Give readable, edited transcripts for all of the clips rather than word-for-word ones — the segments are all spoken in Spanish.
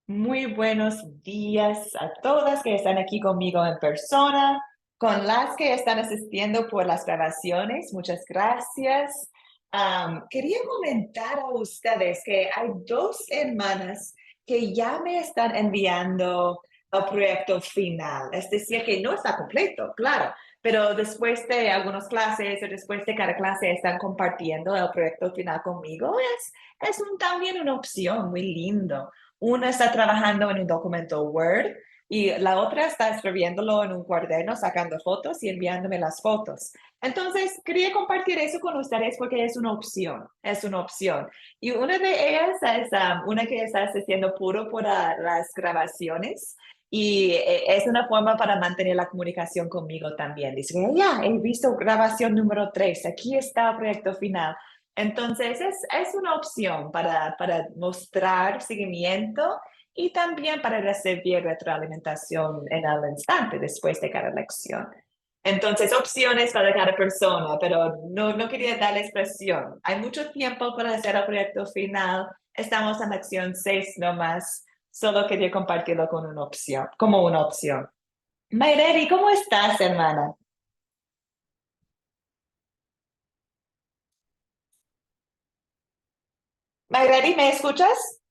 Muy buenos días a todas que están aquí conmigo en persona, con las que están asistiendo por las grabaciones. Muchas gracias. Quería comentar a ustedes que hay dos hermanas que ya me están enviando el proyecto final. Es decir, que no está completo, claro, pero después de algunas clases o después de cada clase están compartiendo el proyecto final conmigo. También una opción muy lindo. Una está trabajando en un documento Word y la otra está escribiéndolo en un cuaderno, sacando fotos y enviándome las fotos. Entonces, quería compartir eso con ustedes porque es una opción, es una opción. Y una de ellas es una que está haciendo puro por las grabaciones y es una forma para mantener la comunicación conmigo también. Dice, ya, he visto grabación número 3, aquí está el proyecto final. Entonces, es una opción para mostrar seguimiento y también para recibir retroalimentación en el instante después de cada lección. Entonces, opciones para cada persona, pero no quería darles presión. Hay mucho tiempo para hacer el proyecto final. Estamos en lección 6 nomás. Solo quería compartirlo con una opción, como una opción. Mayreri, ¿cómo estás, hermana? Mayreri, ¿me escuchas?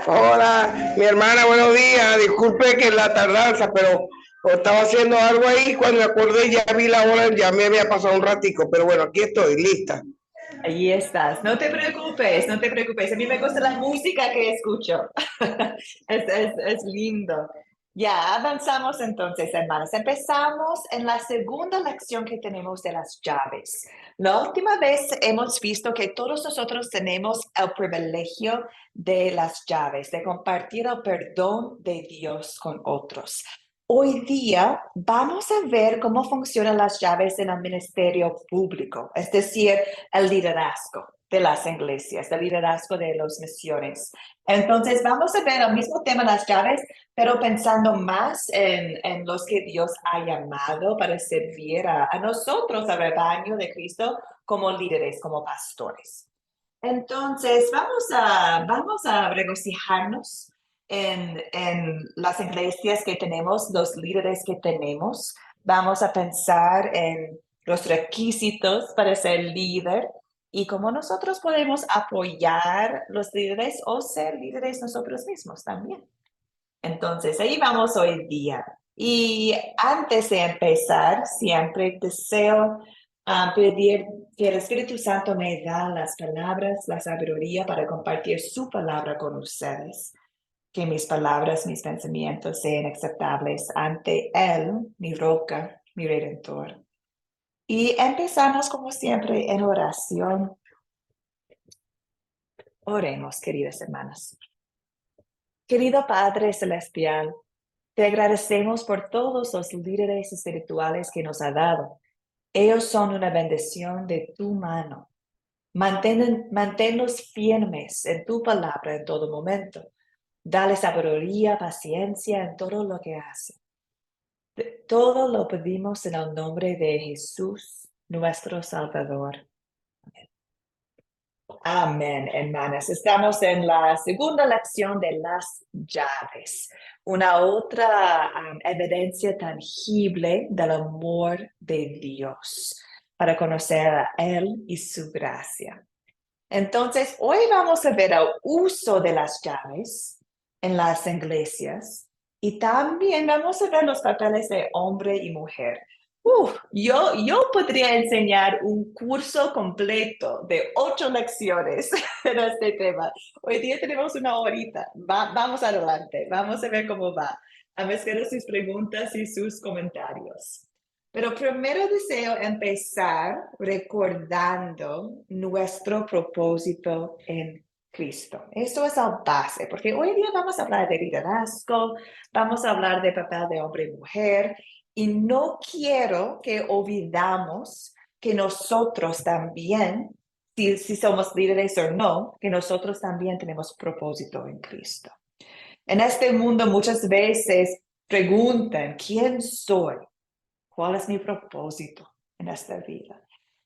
Hola, mi hermana, buenos días. Disculpe que la tardanza, pero estaba haciendo algo ahí. Cuando me acordé, ya vi la hora, ya me había pasado un ratico, pero bueno, aquí estoy, lista. Ahí estás. No te preocupes, no te preocupes. A mí me gusta la música que escucho. Es lindo. Ya, avanzamos entonces, hermanas. Empezamos en la segunda lección que tenemos de las llaves. La última vez hemos visto que todos nosotros tenemos el privilegio de las llaves, de compartir el perdón de Dios con otros. Hoy día vamos a ver cómo funcionan las llaves en el ministerio público, es decir, el liderazgo de las iglesias, el liderazgo de las misiones. Entonces, vamos a ver el mismo tema, las llaves, pero pensando más en los que Dios ha llamado para servir a nosotros, al rebaño de Cristo, como líderes, como pastores. Entonces, vamos a regocijarnos en las iglesias que tenemos, los líderes que tenemos. Vamos a pensar en los requisitos para ser líder y cómo nosotros podemos apoyar los líderes o ser líderes nosotros mismos también. Entonces, ahí vamos hoy día. Y antes de empezar, siempre deseo pedir que el Espíritu Santo me da las palabras, la sabiduría para compartir su palabra con ustedes. Que mis palabras, mis pensamientos sean aceptables ante Él, mi roca, mi redentor. Y empezamos como siempre en oración. Oremos, queridas hermanas. Querido Padre Celestial, te agradecemos por todos los líderes espirituales que nos ha dado. Ellos son una bendición de tu mano. Manténlos firmes en tu palabra en todo momento. Dale sabiduría, paciencia en todo lo que hacen. Todo lo pedimos en el nombre de Jesús, nuestro Salvador. Amén, hermanas. Estamos en la segunda lección de las llaves, una otra evidencia tangible del amor de Dios para conocer a Él y su gracia. Entonces, hoy vamos a ver el uso de las llaves en las iglesias y también vamos a ver los papeles de hombre y mujer. Yo podría enseñar un curso completo de 8 lecciones en este tema. Hoy día tenemos una horita. Vamos adelante, vamos a ver cómo va. Espero sus preguntas y sus comentarios. Pero primero deseo empezar recordando nuestro propósito en Cristo. Esto es la base, porque hoy día vamos a hablar de liderazgo, vamos a hablar de papel de hombre y mujer, y no quiero que olvidamos que nosotros también, si somos líderes o no, que nosotros también tenemos propósito en Cristo. En este mundo muchas veces preguntan, ¿quién soy? ¿Cuál es mi propósito en esta vida?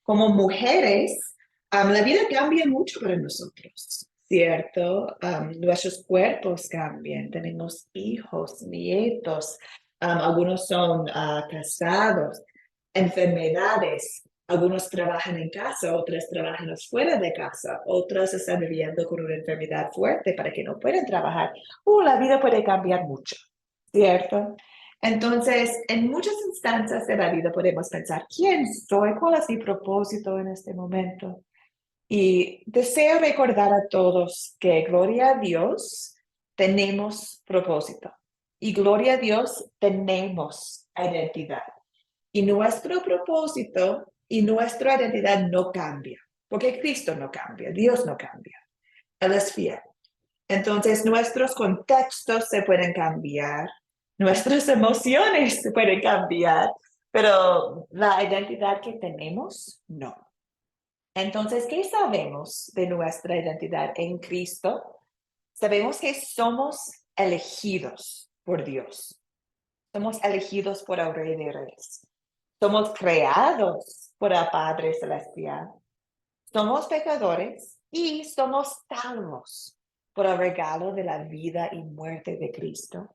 Como mujeres, la vida cambia mucho para nosotros, ¿cierto? Nuestros cuerpos cambian, tenemos hijos, nietos, algunos son casados, enfermedades. Algunos trabajan en casa, otros trabajan fuera de casa, otros están viviendo con una enfermedad fuerte para que no puedan trabajar. La vida puede cambiar mucho, ¿cierto? Entonces, en muchas instancias de la vida podemos pensar, ¿quién soy? ¿Cuál es mi propósito en este momento? Y deseo recordar a todos que, gloria a Dios, tenemos propósito. Y gloria a Dios, tenemos identidad. Y nuestro propósito y nuestra identidad no cambia, porque Cristo no cambia, Dios no cambia, Él es fiel. Entonces nuestros contextos se pueden cambiar, nuestras emociones se pueden cambiar, pero la identidad que tenemos, no. Entonces, ¿qué sabemos de nuestra identidad en Cristo? Sabemos que somos elegidos por Dios. Somos elegidos por el Rey de Reyes. Somos creados por el Padre Celestial. Somos pecadores y somos salvos por el regalo de la vida y muerte de Cristo.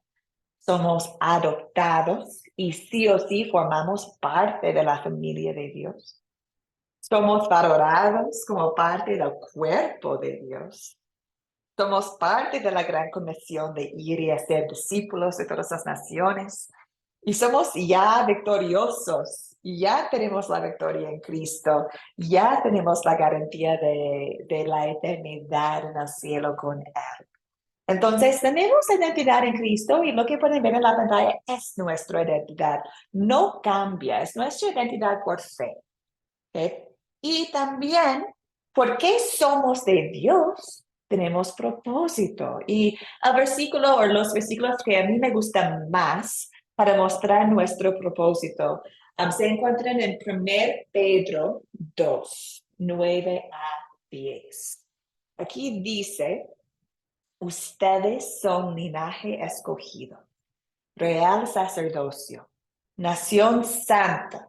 Somos adoptados y sí o sí formamos parte de la familia de Dios. Somos valorados como parte del cuerpo de Dios. Somos parte de la gran comisión de ir y hacer discípulos de todas las naciones. Y somos ya victoriosos, ya tenemos la victoria en Cristo, ya tenemos la garantía de la eternidad en el cielo con Él. Entonces, tenemos identidad en Cristo y lo que pueden ver en la pantalla es nuestra identidad. No cambia, es nuestra identidad por fe. ¿Okay? Y también, porque somos de Dios, tenemos propósito. Y el versículo o los versículos que a mí me gustan más para mostrar nuestro propósito se encuentran en 1 Pedro 2, 9 a 10. Aquí dice, ustedes son linaje escogido, real sacerdocio, nación santa,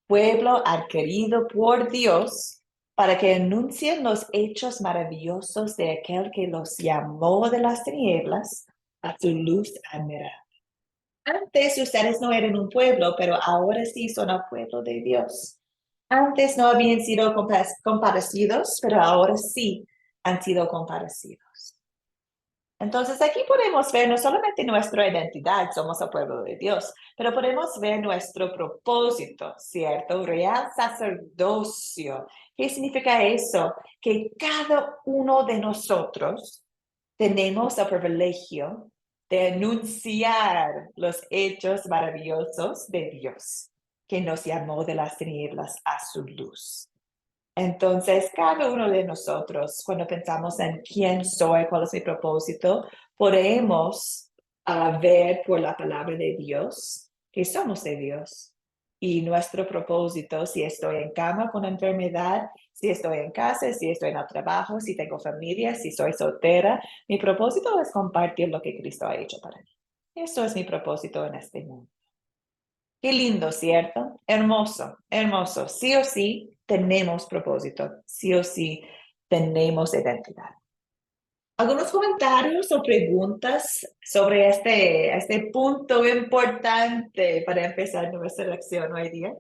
pueblo adquirido por Dios, para que anuncien los hechos maravillosos de aquel que los llamó de las tinieblas a su luz admirable. Antes ustedes no eran un pueblo, pero ahora sí son el pueblo de Dios. Antes no habían sido compadecidos, pero ahora sí han sido compadecidos. Entonces aquí podemos ver no solamente nuestra identidad, somos el pueblo de Dios, pero podemos ver nuestro propósito, ¿cierto? Real sacerdocio. ¿Qué significa eso? Que cada uno de nosotros tenemos el privilegio de anunciar los hechos maravillosos de Dios, que nos llamó de las tinieblas a su luz. Entonces, cada uno de nosotros, cuando pensamos en quién soy, cuál es mi propósito, podemos ver por la palabra de Dios que somos de Dios. Y nuestro propósito, si estoy en cama con enfermedad, si estoy en casa, si estoy en el trabajo, si tengo familia, si soy soltera, mi propósito es compartir lo que Cristo ha hecho para mí. Eso es mi propósito en este mundo. Qué lindo, ¿cierto? Hermoso, hermoso. Sí o sí tenemos propósito, sí o sí tenemos identidad. ¿Algunos comentarios o preguntas sobre este punto importante para empezar nuestra lección hoy día?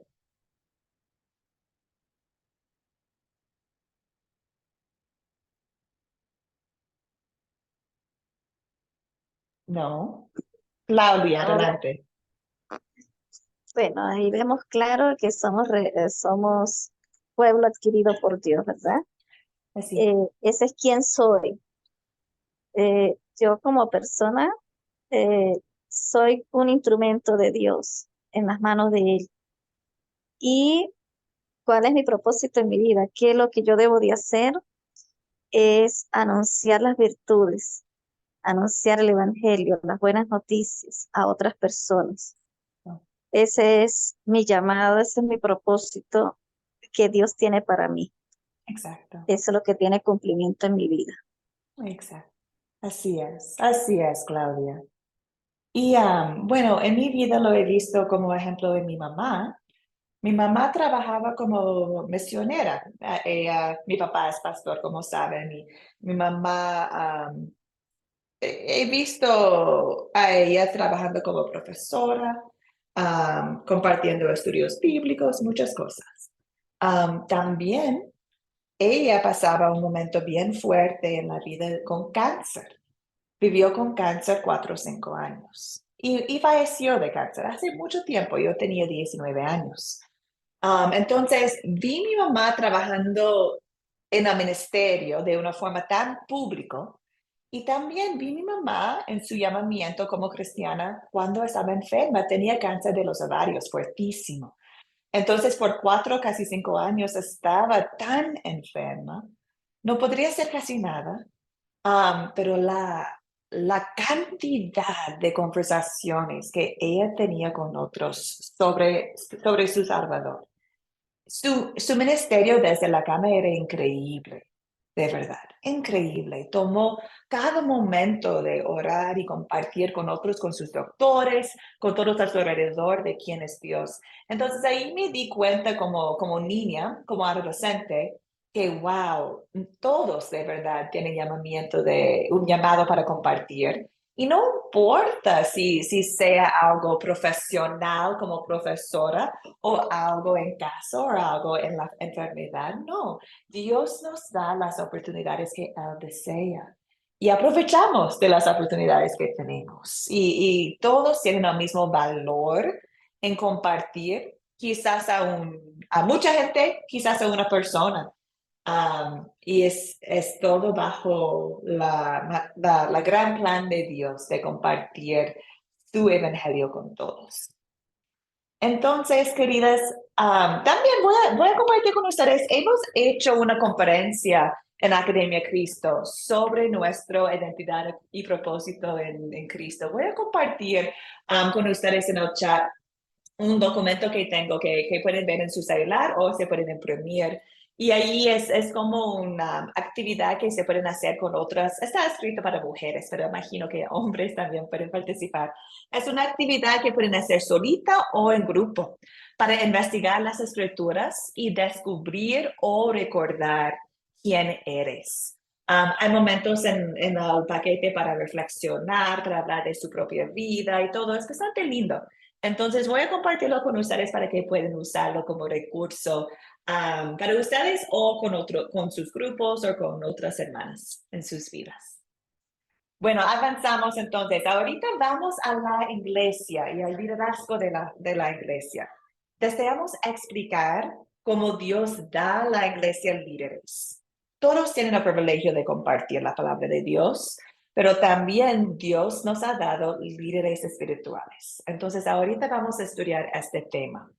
No. Claudia, Hola. adelante. Bueno, ahí vemos claro que somos pueblo adquirido por Dios, ¿verdad? Así. Ese es quién soy. Yo como persona eh, soy un instrumento de Dios en las manos de Él. ¿Y cuál es mi propósito en mi vida? ¿Qué es lo que yo debo de hacer? Es anunciar las virtudes, anunciar el evangelio, las buenas noticias a otras personas. Ese es mi llamado, ese es mi propósito que Dios tiene para mí. Exacto. Eso es lo que tiene cumplimiento en mi vida. Exacto. Así es, Claudia. Y bueno, en mi vida lo he visto como ejemplo de mi mamá. Mi mamá trabajaba como misionera. Mi papá es pastor, como saben, y mi mamá, he visto a ella trabajando como profesora, compartiendo estudios bíblicos, muchas cosas. También ella pasaba un momento bien fuerte en la vida con cáncer. Vivió con cáncer 4 o 5 años y falleció de cáncer hace mucho tiempo. Yo tenía 19 años. Entonces, vi mi mamá trabajando en el ministerio de una forma tan pública y también vi mi mamá en su llamamiento como cristiana cuando estaba enferma. Tenía cáncer de los ovarios fuertísimo. Entonces, por 4, casi 5 años estaba tan enferma, no podría hacer casi nada. Pero la cantidad de conversaciones que ella tenía con otros sobre su Salvador. Su ministerio desde la cama era increíble, de verdad, increíble. Tomó cada momento de orar y compartir con otros, con sus doctores, con todos a su alrededor de quién es Dios. Entonces ahí me di cuenta como niña, como adolescente, que wow, todos de verdad tienen un llamado para compartir. Y no importa si sea algo profesional como profesora o algo en casa o algo en la enfermedad. No, Dios nos da las oportunidades que Él desea y aprovechamos de las oportunidades que tenemos. Y todos tienen el mismo valor en compartir, quizás a mucha gente, quizás a una persona. Y es todo bajo la gran plan de Dios de compartir su evangelio con todos. Entonces, queridas, también voy a compartir con ustedes. Hemos hecho una conferencia en Academia Cristo sobre nuestra identidad y propósito en Cristo. Voy a compartir con ustedes en el chat un documento que tengo que pueden ver en su celular o se pueden imprimir. Y ahí es como una actividad que se pueden hacer con otras. Está escrito para mujeres, pero imagino que hombres también pueden participar. Es una actividad que pueden hacer solita o en grupo para investigar las escrituras y descubrir o recordar quién eres. Hay momentos en el paquete para reflexionar, para hablar de su propia vida y todo. Es bastante lindo. Entonces voy a compartirlo con ustedes para que puedan usarlo como recurso para ustedes o con sus grupos o con otras hermanas en sus vidas. Bueno, avanzamos entonces. Ahorita vamos a la iglesia y al liderazgo de la iglesia. Deseamos explicar cómo Dios da a la iglesia líderes. Todos tienen el privilegio de compartir la palabra de Dios, pero también Dios nos ha dado líderes espirituales. Entonces, ahorita vamos a estudiar este tema.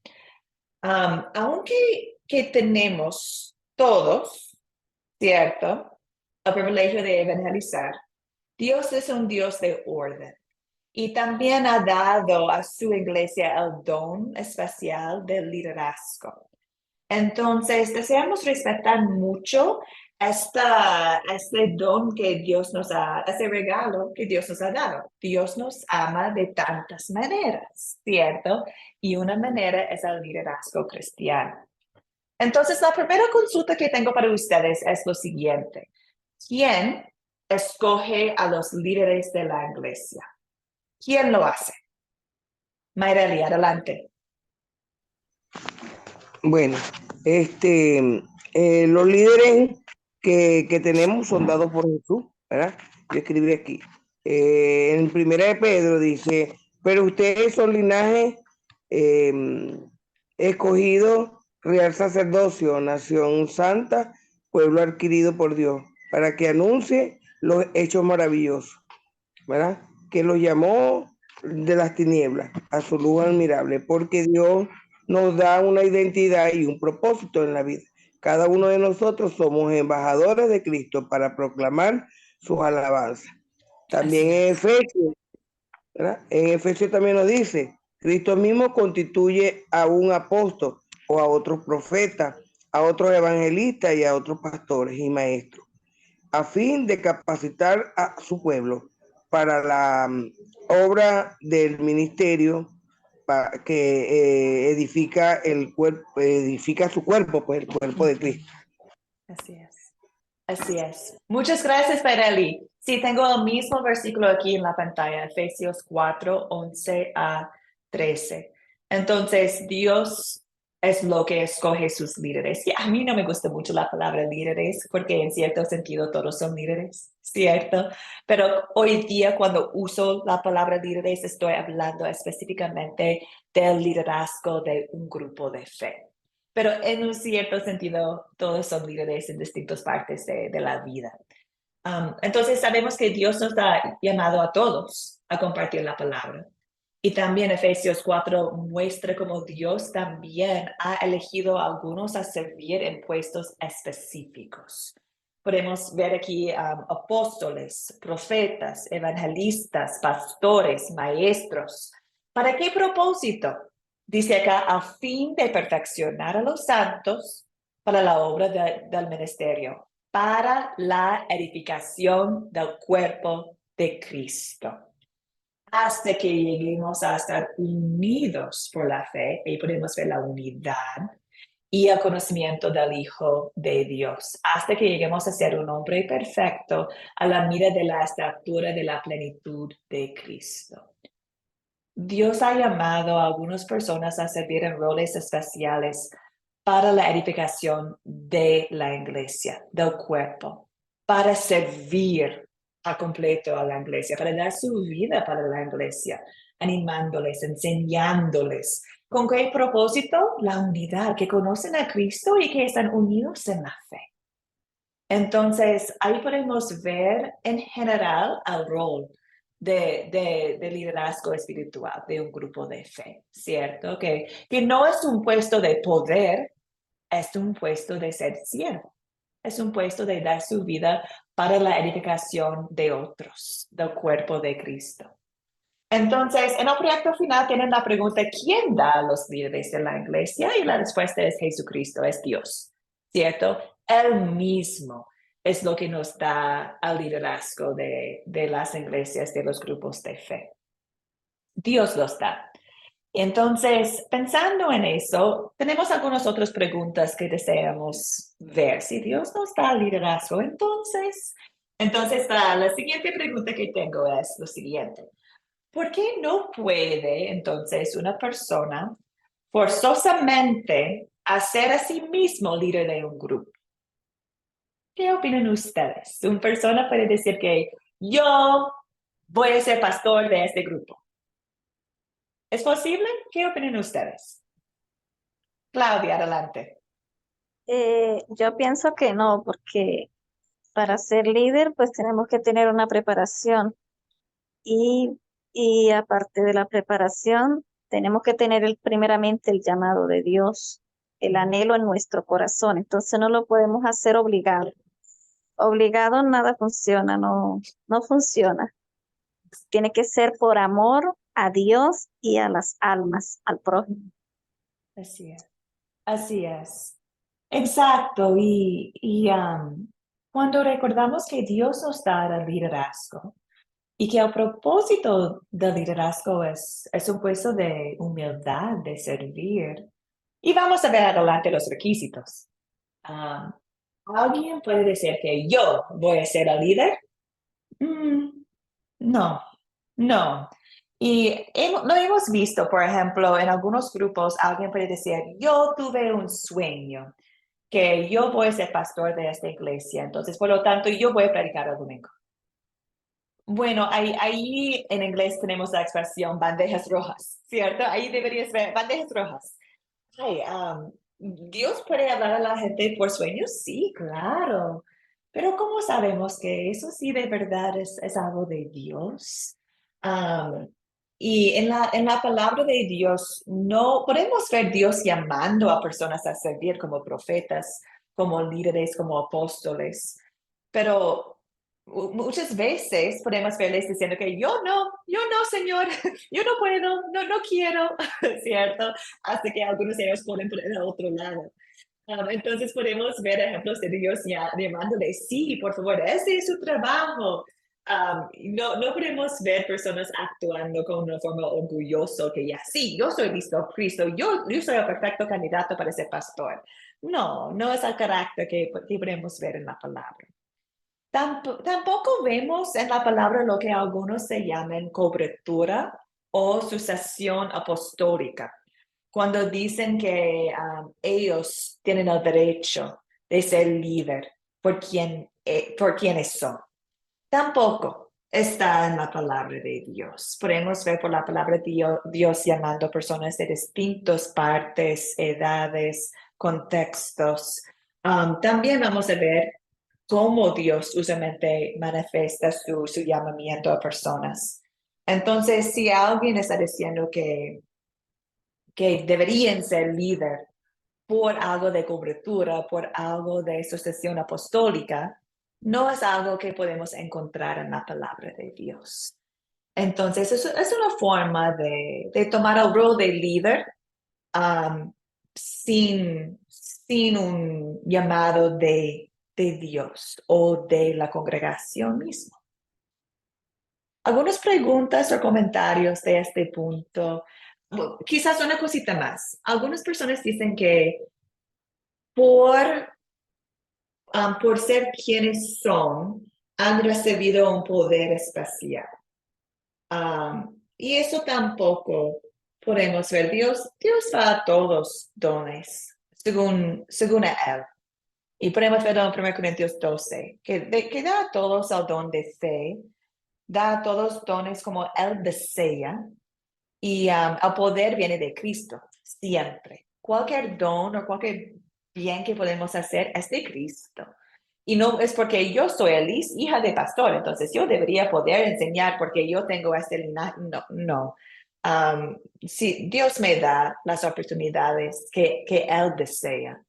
Aunque que tenemos todos, ¿cierto?, el privilegio de evangelizar, Dios es un Dios de orden y también ha dado a su iglesia el don especial del liderazgo. Entonces, deseamos respetar mucho este don que Dios nos ha, ese regalo que Dios nos ha dado. Dios nos ama de tantas maneras, ¿cierto? Y una manera es el liderazgo cristiano. Entonces, la primera consulta que tengo para ustedes es lo siguiente. ¿Quién escoge a los líderes de la iglesia? ¿Quién lo hace? Mayreli, adelante. Bueno, los líderes que tenemos son dados por Jesús, ¿verdad? Yo escribí aquí. En Primera de Pedro dice, pero ustedes son linaje escogido, real sacerdocio, nación santa, pueblo adquirido por Dios, para que anuncie los hechos maravillosos, ¿verdad? Que los llamó de las tinieblas a su luz admirable, porque Dios nos da una identidad y un propósito en la vida. Cada uno de nosotros somos embajadores de Cristo para proclamar sus alabanzas. También en Efesios, ¿verdad? En Efesios también nos dice, Cristo mismo constituye a un apóstol o a otros profetas, a otros evangelistas y a otros pastores y maestros, a fin de capacitar a su pueblo para la obra del ministerio, edifica el cuerpo, edifica su cuerpo, pues el cuerpo de Cristo. Así es. Así es. Muchas gracias, Pereli. Sí, tengo el mismo versículo aquí en la pantalla, Efesios 4, 11 a 13. Entonces, Dios es lo que escoge sus líderes. Y a mí no me gusta mucho la palabra líderes, porque en cierto sentido todos son líderes, ¿cierto? Pero hoy día cuando uso la palabra líderes, estoy hablando específicamente del liderazgo de un grupo de fe. Pero en un cierto sentido, todos son líderes en distintas partes de la vida. Entonces sabemos que Dios nos ha llamado a todos a compartir la palabra. Y también Efesios 4 muestra cómo Dios también ha elegido a algunos a servir en puestos específicos. Podemos ver aquí apóstoles, profetas, evangelistas, pastores, maestros. ¿Para qué propósito? Dice acá, a fin de perfeccionar a los santos para la obra del ministerio, para la edificación del cuerpo de Cristo, hasta que lleguemos a estar unidos por la fe, y podemos ver la unidad y el conocimiento del Hijo de Dios, hasta que lleguemos a ser un hombre perfecto a la medida de la estatura de la plenitud de Cristo. Dios ha llamado a algunas personas a servir en roles especiales para la edificación de la iglesia, del cuerpo, para servir a completo a la iglesia, para dar su vida para la iglesia, animándoles, enseñándoles. ¿Con qué propósito? La unidad, que conocen a Cristo y que están unidos en la fe. Entonces, ahí podemos ver en general el rol de liderazgo espiritual de un grupo de fe, ¿cierto? Que no es un puesto de poder, es un puesto de ser siervo, es un puesto de dar su vida para la edificación de otros, del cuerpo de Cristo. Entonces, en el proyecto final tienen la pregunta, ¿quién da a los líderes de la iglesia? Y la respuesta es Jesucristo, es Dios, ¿cierto? Él mismo es lo que nos da al liderazgo de las iglesias, de los grupos de fe. Dios los da. Entonces, pensando en eso, tenemos algunas otras preguntas que deseamos ver. Si Dios nos da liderazgo, entonces la siguiente pregunta que tengo es lo siguiente. ¿Por qué no puede entonces una persona forzosamente hacer a sí mismo líder de un grupo? ¿Qué opinan ustedes? Una persona puede decir que yo voy a ser pastor de este grupo. ¿Es posible? ¿Qué opinan ustedes? Claudia, adelante. Yo pienso que no, porque para ser líder, pues tenemos que tener una preparación y, y aparte de la preparación, tenemos que tener primeramente el llamado de Dios, el anhelo en nuestro corazón. Entonces no lo podemos hacer obligado. Obligado nada funciona, no funciona. Tiene que ser por amor a Dios y a las almas, al prójimo. Así es. Así es. Exacto. Cuando recordamos que Dios nos da el liderazgo y que el propósito del liderazgo es un puesto de humildad, de servir. Y vamos a ver adelante los requisitos. ¿Alguien puede decir que yo voy a ser el líder? No, no. Y lo hemos visto, por ejemplo, en algunos grupos, alguien puede decir, yo tuve un sueño, que yo voy a ser pastor de esta iglesia, entonces, por lo tanto, yo voy a predicar el domingo. Bueno, ahí en inglés tenemos la expresión bandejas rojas, ¿cierto? Ahí deberías ver bandejas rojas. Ay, ¿Dios puede hablar a la gente por sueños? Sí, claro. Pero ¿cómo sabemos que eso sí de verdad es algo de Dios? Y en la palabra de Dios no podemos ver Dios llamando a personas a servir como profetas, como líderes, como apóstoles, pero muchas veces podemos verles diciendo que yo no, Señor, yo no puedo, no quiero, ¿cierto? Hasta que algunos de ellos ponen por el otro lado. Entonces podemos ver ejemplos de Dios ya llamándole, sí, por favor, ese es su trabajo. no podemos ver personas actuando con una forma orgullosa que ya, sí, yo soy Cristo, yo soy el perfecto candidato para ser pastor. No, no es el carácter que podemos ver en la palabra. Tampoco vemos en la palabra lo que algunos se llaman cobertura o sucesión apostólica, cuando dicen que ellos tienen el derecho de ser líder por quienes son. Tampoco está en la palabra de Dios. Podemos ver por la palabra de Dios llamando personas de distintas partes, edades, contextos. También vamos a ver cómo Dios usualmente manifiesta su llamamiento a personas. Entonces, si alguien está diciendo que deberían ser líder por algo de cobertura, por algo de sucesión apostólica, no es algo que podemos encontrar en la palabra de Dios. Entonces, es una forma de tomar el rol de líder sin un llamado de Dios o de la congregación misma. Algunas preguntas o comentarios de este punto. Bueno, quizás una cosita más. Algunas personas dicen que por ser quienes son, han recibido un poder especial. Y eso tampoco podemos ver. Dios da a todos dones, según a Él. Y podemos ver en 1 Corintios 12, que da a todos el don de fe, da a todos dones como Él desea, y el poder viene de Cristo, siempre. Cualquier don o cualquier bien que podemos hacer es de Cristo. Y no es porque yo soy Elise, hija de pastor, entonces yo debería poder enseñar porque yo tengo este linaje. No, no. Sí, Dios me da las oportunidades que Él desea.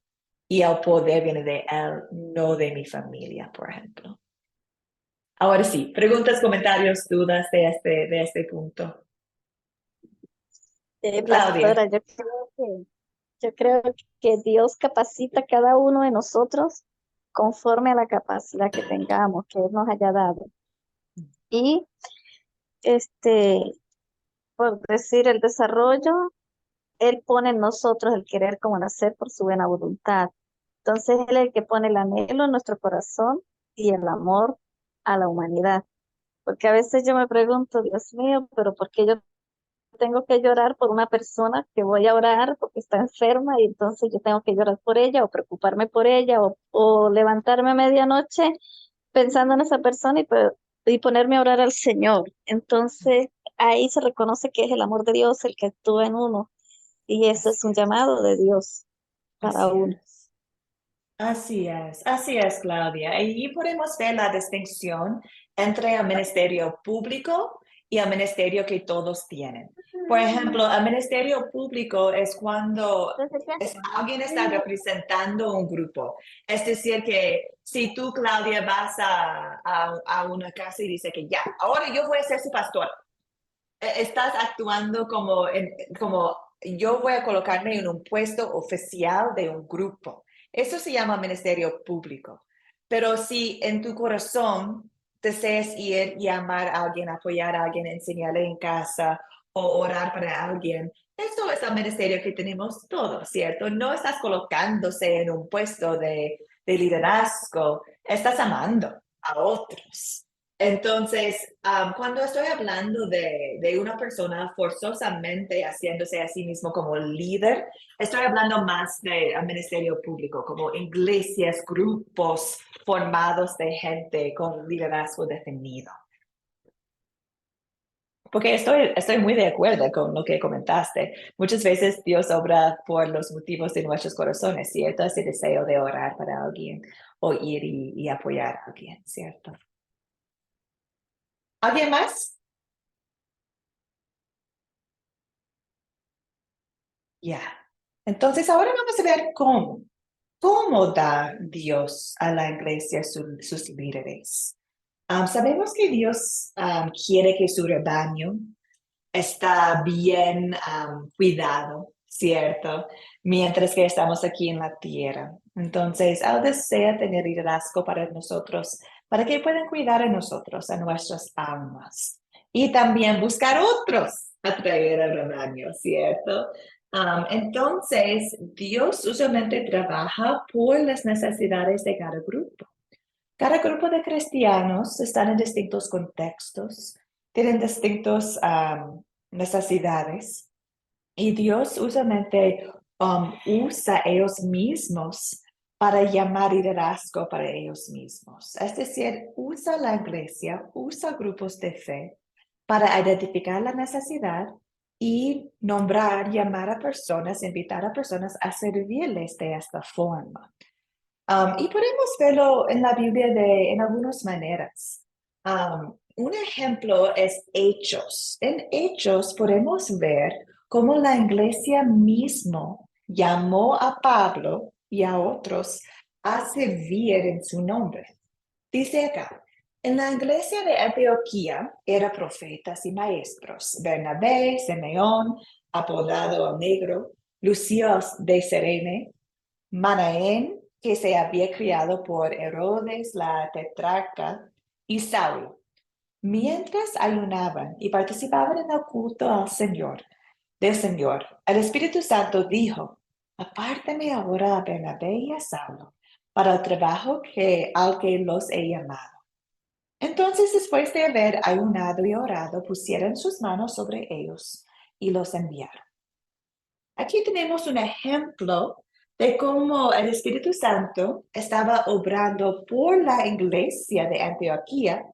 Y el poder viene de Él, no de mi familia, por ejemplo. Ahora sí, preguntas, comentarios, dudas de este punto. Claudia. Pastora, yo creo que Dios capacita a cada uno de nosotros conforme a la capacidad que tengamos, que Él nos haya dado. Y por decir, el desarrollo, Él pone en nosotros el querer como el hacer por su buena voluntad. Entonces Él es el que pone el anhelo en nuestro corazón y el amor a la humanidad. Porque a veces yo me pregunto, Dios mío, pero ¿por qué yo tengo que llorar por una persona que voy a orar porque está enferma y entonces yo tengo que llorar por ella o preocuparme por ella o levantarme a medianoche pensando en esa persona y ponerme a orar al Señor? Entonces ahí se reconoce que es el amor de Dios el que actúa en uno y eso es un llamado de Dios para uno. Así es, Claudia. Ahí podemos ver la distinción entre el ministerio público y el ministerio que todos tienen. Por ejemplo, el ministerio público es cuando alguien está representando un grupo. Es decir, que si tú, Claudia, vas a una casa y dices que ya, ahora yo voy a ser su pastor. Estás actuando como yo voy a colocarme en un puesto oficial de un grupo. Eso se llama ministerio público. Pero si en tu corazón deseas ir y amar a alguien, apoyar a alguien, enseñarle en casa o orar para alguien, eso es el ministerio que tenemos todos, ¿cierto? No estás colocándose en un puesto de liderazgo, estás amando a otros. Entonces, cuando estoy hablando de una persona forzosamente haciéndose a sí mismo como líder, estoy hablando más del ministerio público, como iglesias, grupos formados de gente con liderazgo definido. Porque estoy muy de acuerdo con lo que comentaste. Muchas veces Dios obra por los motivos de nuestros corazones, ¿cierto? Ese deseo de orar para alguien o ir y apoyar a alguien, ¿cierto? ¿Alguien más? Ya. Entonces, ahora vamos a ver cómo da Dios a la iglesia sus líderes. Sabemos que Dios quiere que su rebaño está bien cuidado, ¿cierto? Mientras que estamos aquí en la tierra. Entonces, Él desea tener liderazgo para nosotros para que puedan cuidar a nosotros, a nuestras almas. Y también buscar otros a traer al rebaño, ¿cierto? Entonces, Dios usualmente trabaja por las necesidades de cada grupo. Cada grupo de cristianos están en distintos contextos, tienen distintas necesidades y Dios usualmente usa ellos mismos para llamar liderazgo para ellos mismos. Es decir, usa la iglesia, usa grupos de fe para identificar la necesidad y nombrar, llamar a personas, invitar a personas a servirles de esta forma. Y podemos verlo en la Biblia en algunas maneras. Un ejemplo es Hechos. En Hechos podemos ver cómo la iglesia mismo llamó a Pablo y a otros a servir en su nombre. Dice acá, en la iglesia de Antioquía eran profetas y maestros, Bernabé, Simeón, apodado el Negro, Lucio de Cirene, Manaén, que se había criado por Herodes la tetrarca, y Saulo. Mientras ayunaban y participaban en el culto del Señor, el Espíritu Santo dijo, apártame ahora a Bernabé y a Saulo para el trabajo al que los he llamado. Entonces, después de haber ayunado y orado, pusieron sus manos sobre ellos y los enviaron. Aquí tenemos un ejemplo de cómo el Espíritu Santo estaba obrando por la iglesia de Antioquía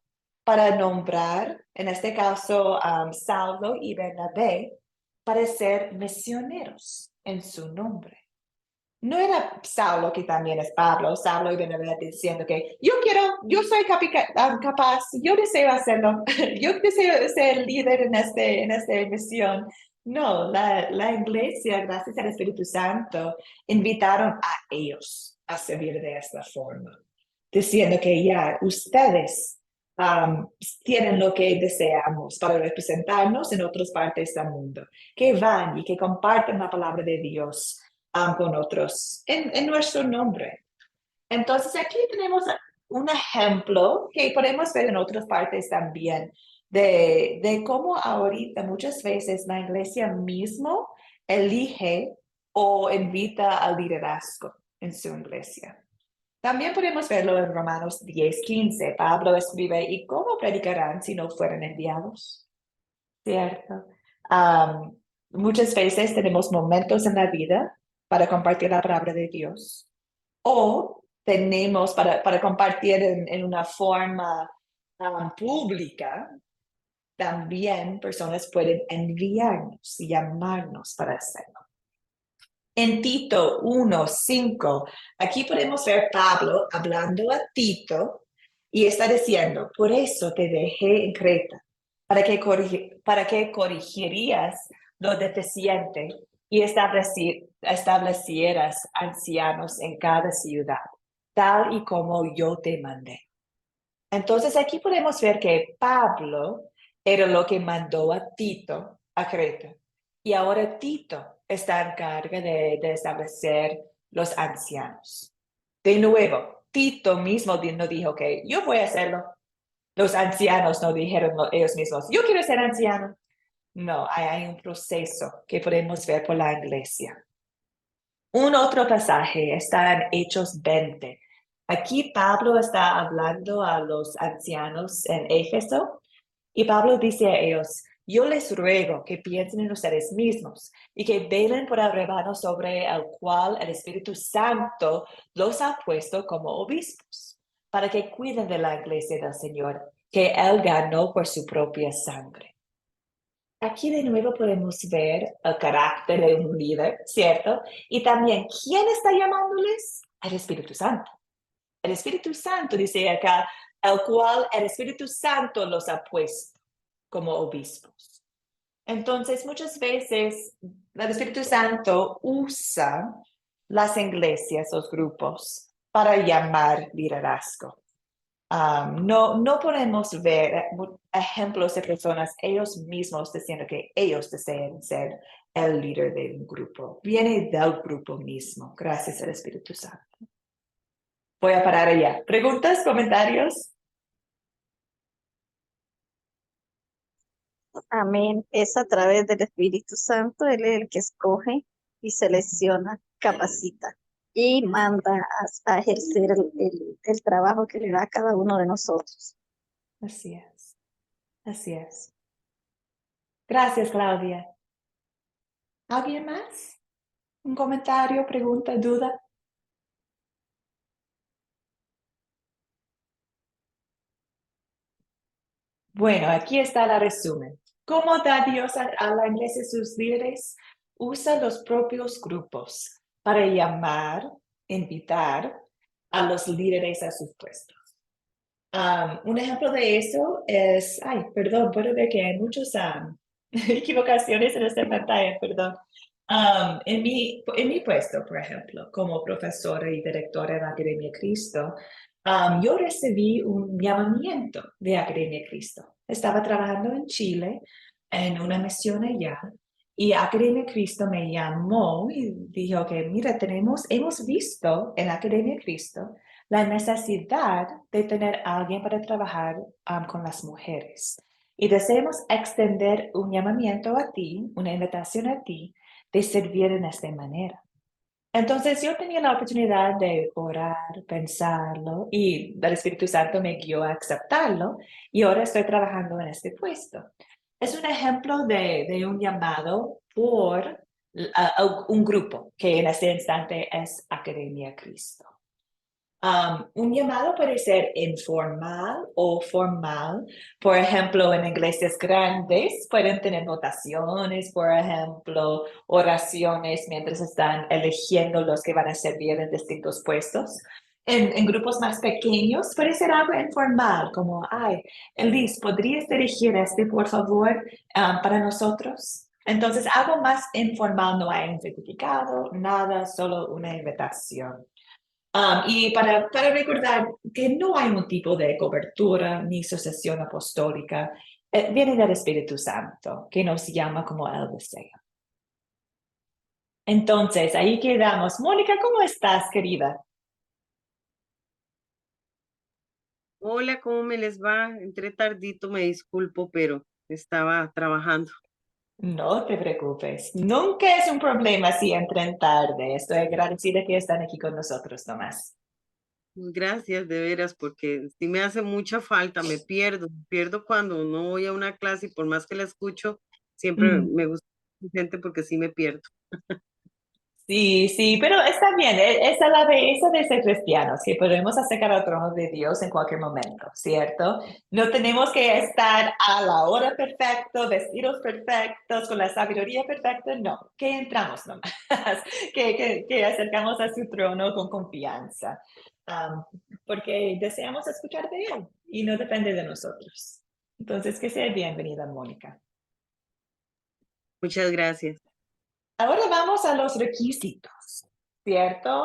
para nombrar, en este caso, Saulo y Bernabé, para ser misioneros en su nombre. No era Saulo, que también es Pablo, Saulo y Bernabé diciendo que yo soy capaz, yo deseo hacerlo, yo deseo ser líder en esta misión. No, la iglesia, gracias al Espíritu Santo, invitaron a ellos a servir de esta forma, diciendo que ya ustedes tienen lo que deseamos para representarnos en otras partes del mundo, que van y que comparten la palabra de Dios con otros en nuestro nombre. Entonces aquí tenemos un ejemplo que podemos ver en otras partes también de cómo ahorita muchas veces la iglesia mismo elige o invita al liderazgo en su iglesia. También podemos verlo en Romanos 10:15. Pablo escribe, ¿y cómo predicarán si no fueran enviados? ¿Cierto? Muchas veces tenemos momentos en la vida para compartir la palabra de Dios o tenemos para compartir en una forma pública. También personas pueden enviarnos y llamarnos para hacerlo. En Tito 1:5, aquí podemos ver Pablo hablando a Tito y está diciendo, por eso te dejé en Creta, para que corrigirías lo deficiente y establecieras ancianos en cada ciudad, tal y como yo te mandé. Entonces aquí podemos ver que Pablo era lo que mandó a Tito a Creta. Y ahora Tito está en carga de establecer los ancianos. De nuevo, Tito mismo no dijo que yo voy a hacerlo. Los ancianos no dijeron ellos mismos, yo quiero ser anciano. No, hay un proceso que podemos ver por la iglesia. Un otro pasaje está en Hechos 20. Aquí Pablo está hablando a los ancianos en Éfeso y Pablo dice a ellos, yo les ruego que piensen en ustedes mismos y que velen por el rebaño sobre el cual el Espíritu Santo los ha puesto como obispos, para que cuiden de la iglesia del Señor, que Él ganó por su propia sangre. Aquí de nuevo podemos ver el carácter de un líder, ¿cierto? Y también, ¿quién está llamándoles? El Espíritu Santo. El Espíritu Santo dice acá, el cual el Espíritu Santo los ha puesto como obispos. Entonces, muchas veces el Espíritu Santo usa las iglesias, los grupos, para llamar liderazgo. No podemos ver ejemplos de personas ellos mismos diciendo que ellos desean ser el líder de un grupo. Viene del grupo mismo, gracias al Espíritu Santo. Voy a parar allá. ¿Preguntas, comentarios? Amén. Es a través del Espíritu Santo, Él es el que escoge y selecciona, capacita y manda a ejercer el trabajo que le da a cada uno de nosotros. Así es. Así es. Gracias, Claudia. ¿Alguien más? ¿Un comentario, pregunta, duda? Bueno, aquí está el resumen. ¿Cómo da Dios a la iglesia sus líderes? Usa los propios grupos para llamar, invitar a los líderes a sus puestos. Un ejemplo de eso es, perdón, puedo ver que hay muchas equivocaciones en esta pantalla, perdón. En mi puesto, por ejemplo, como profesora y directora de la Academia Cristo, yo recibí un llamamiento de Academia Cristo. Estaba trabajando en Chile en una misión allá y Academia Cristo me llamó y dijo que, mira, hemos visto en Academia Cristo la necesidad de tener a alguien para trabajar con las mujeres. Y deseamos extender un llamamiento a ti, una invitación a ti, de servir en esta manera. Entonces yo tenía la oportunidad de orar, pensarlo y el Espíritu Santo me guió a aceptarlo y ahora estoy trabajando en este puesto. Es un ejemplo de un llamado por un grupo que en este instante es Academia Cristo. Un llamado puede ser informal o formal. Por ejemplo, en iglesias grandes pueden tener votaciones, por ejemplo, oraciones mientras están eligiendo los que van a servir en distintos puestos. En grupos más pequeños puede ser algo informal, como, Elise, ¿podrías dirigir por favor, para nosotros? Entonces, algo más informal, no hay un certificado, nada, solo una invitación. Y para recordar que no hay un tipo de cobertura ni sucesión apostólica, viene del Espíritu Santo, que nos llama como Él desea. Entonces, ahí quedamos. Mónica, ¿cómo estás, querida? Hola, ¿cómo me les va? Entré tardito, me disculpo, pero estaba trabajando. No te preocupes. Nunca es un problema si entran tarde. Estoy agradecida que están aquí con nosotros, Tomás. Gracias, de veras, porque sí me hace mucha falta, me pierdo cuando no voy a una clase y por más que la escucho, siempre me gusta gente porque sí me pierdo. Sí, sí, pero está bien. Esa es la belleza de ser cristianos, que podemos acercar al trono de Dios en cualquier momento, ¿cierto? No tenemos que estar a la hora perfecta, vestidos perfectos, con la sabiduría perfecta, no, que entramos nomás, que acercamos a su trono con confianza, porque deseamos escuchar de Él y no depende de nosotros. Entonces, que sea bienvenida, Mónica. Muchas gracias. Ahora vamos a los requisitos, ¿cierto?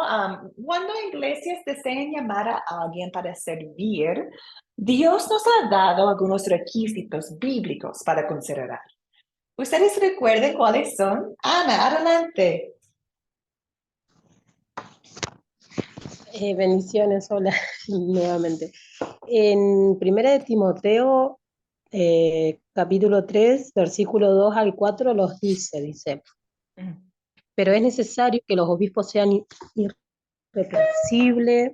Cuando iglesias desean llamar a alguien para servir, Dios nos ha dado algunos requisitos bíblicos para considerar. ¿Ustedes recuerden cuáles son? Ana, adelante. Bendiciones, hola nuevamente. En Primera de Timoteo, capítulo 3, versículo 2 al 4, dice, pero es necesario que los obispos sean irreprensibles,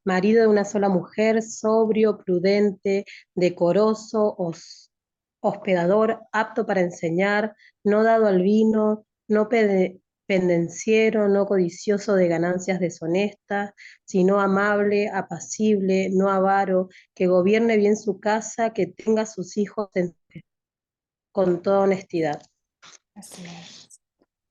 marido de una sola mujer, sobrio, prudente, decoroso, hospedador, apto para enseñar, no dado al vino, no pendenciero, no codicioso de ganancias deshonestas, sino amable, apacible, no avaro, que gobierne bien su casa, que tenga sus hijos con toda honestidad. Así es.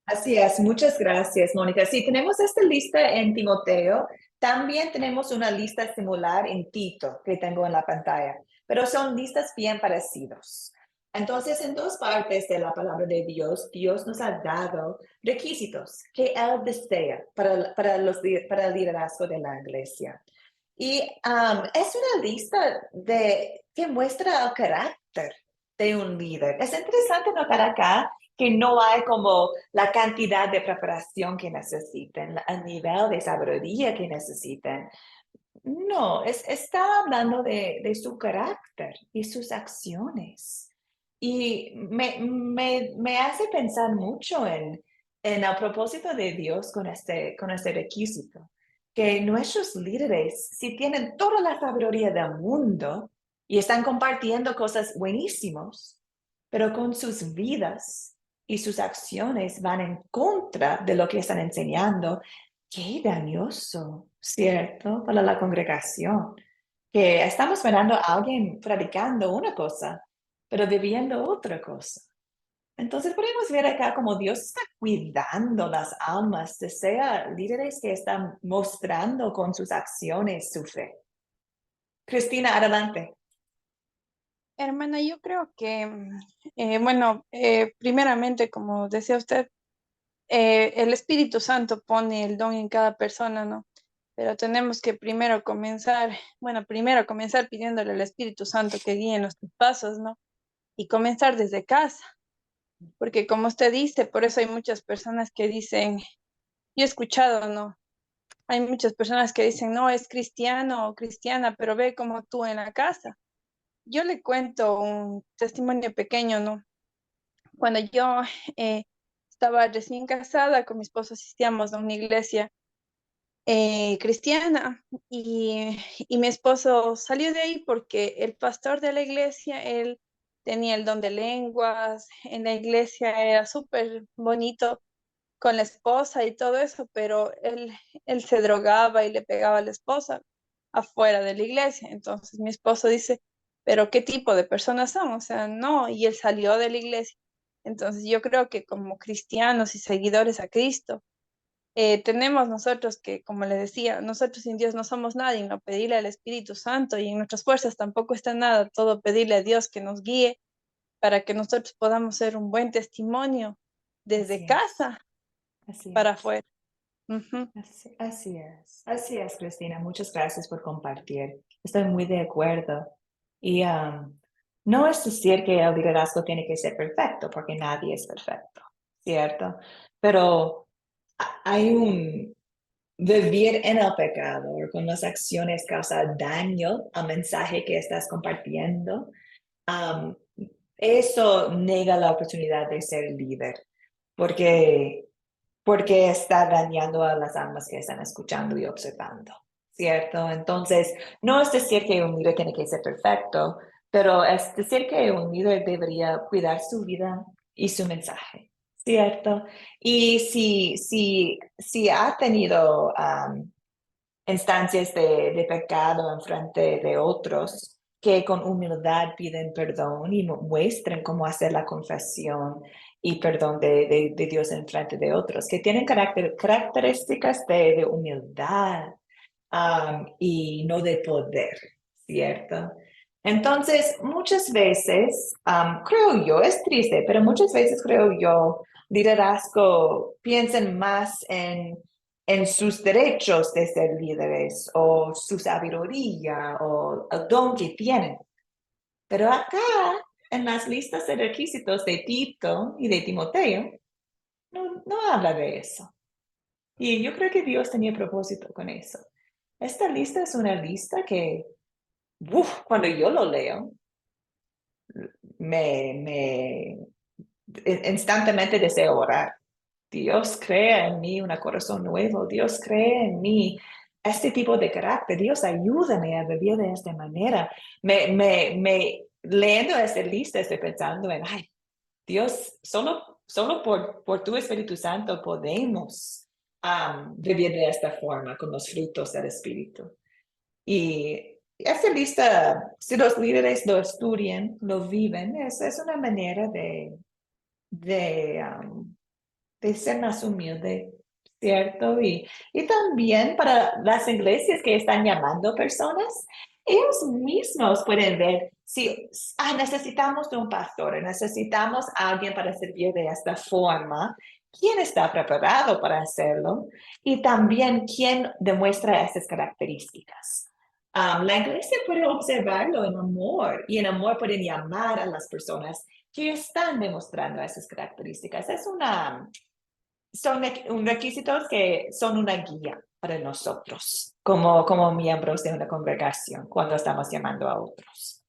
Así es, muchas gracias, Mónica. Sí, tenemos esta lista en Timoteo. También tenemos una lista similar en Tito que tengo en la pantalla, pero son listas bien parecidos. Entonces, en dos partes de la palabra de Dios, Dios nos ha dado requisitos que Él desea para el liderazgo de la iglesia. Y es una lista que muestra el carácter de un líder. Es interesante notar acá que no hay como la cantidad de preparación que necesiten, el nivel de sabiduría que necesiten. No, está hablando de su carácter y sus acciones. Y me hace pensar mucho en el propósito de Dios con este requisito, que nuestros líderes, si tienen toda la sabiduría del mundo y están compartiendo cosas buenísimos, pero con sus vidas y sus acciones van en contra de lo que están enseñando, qué dañoso, ¿cierto? Para la congregación, que estamos mirando a alguien predicando una cosa, pero viviendo otra cosa. Entonces podemos ver acá como Dios está cuidando las almas, desea líderes que están mostrando con sus acciones su fe. Cristina, adelante. Hermana, yo creo que, primeramente, como decía usted, el Espíritu Santo pone el don en cada persona, ¿no? Pero tenemos que primero comenzar pidiéndole al Espíritu Santo que guíe nuestros pasos, ¿no? Y comenzar desde casa, porque como usted dice, por eso hay muchas personas que dicen, yo he escuchado, ¿no? Hay muchas personas que dicen, no, es cristiano o cristiana, pero ve como tú en la casa. Yo le cuento un testimonio pequeño, ¿no? Cuando yo estaba recién casada, con mi esposo asistíamos a una iglesia cristiana y mi esposo salió de ahí porque el pastor de la iglesia, él tenía el don de lenguas, en la iglesia era súper bonito con la esposa y todo eso, pero él se drogaba y le pegaba a la esposa afuera de la iglesia. Entonces mi esposo dice, pero ¿qué tipo de personas son? O sea, no, y él salió de la iglesia. Entonces yo creo que como cristianos y seguidores a Cristo, tenemos nosotros que, como le decía, nosotros sin Dios no somos nadie, no pedirle al Espíritu Santo y en nuestras fuerzas tampoco está nada, todo pedirle a Dios que nos guíe para que nosotros podamos ser un buen testimonio desde casa Así para es. afuera. Ujú. Así es, Cristina. Muchas gracias por compartir. Estoy muy de acuerdo. Y no es decir que el liderazgo tiene que ser perfecto, porque nadie es perfecto, ¿cierto? Pero hay un vivir en el pecado o con las acciones causa daño al mensaje que estás compartiendo. Um, Eso nega la oportunidad de ser líder, porque está dañando a las almas que están escuchando y observando, ¿cierto? Entonces, no es decir que un líder tiene que ser perfecto, pero es decir que un líder debería cuidar su vida y su mensaje, ¿cierto? Y si ha tenido instancias de pecado en frente de otros, que con humildad piden perdón y muestren cómo hacer la confesión y perdón de Dios en frente de otros, que tienen características de humildad y no de poder, ¿cierto? Entonces, muchas veces, creo yo, es triste, pero muchas veces creo yo, liderazgo piensan más en sus derechos de ser líderes o su sabiduría o el don que tienen. Pero acá, en las listas de requisitos de Tito y de Timoteo, no habla de eso. Y yo creo que Dios tenía propósito con eso. Esta lista es una lista que, cuando yo lo leo, instantáneamente deseo orar. Dios crea en mí un corazón nuevo. Dios crea en mí este tipo de carácter. Dios ayúdame a vivir de esta manera. Leyendo esta lista estoy pensando en, ay, Dios, solo por tu Espíritu Santo podemos vivir de esta forma con los frutos del Espíritu. Y esta lista, si los líderes lo estudian, lo viven, es una manera de ser más humilde, ¿cierto? Y también para las iglesias que están llamando personas, ellos mismos pueden ver si necesitamos de un pastor, necesitamos a alguien para servir de esta forma, quién está preparado para hacerlo y también quién demuestra esas características. La iglesia puede observarlo en amor y en amor pueden llamar a las personas que están demostrando esas características. Son requisitos que son una guía para nosotros como miembros de una congregación cuando estamos llamando a otros.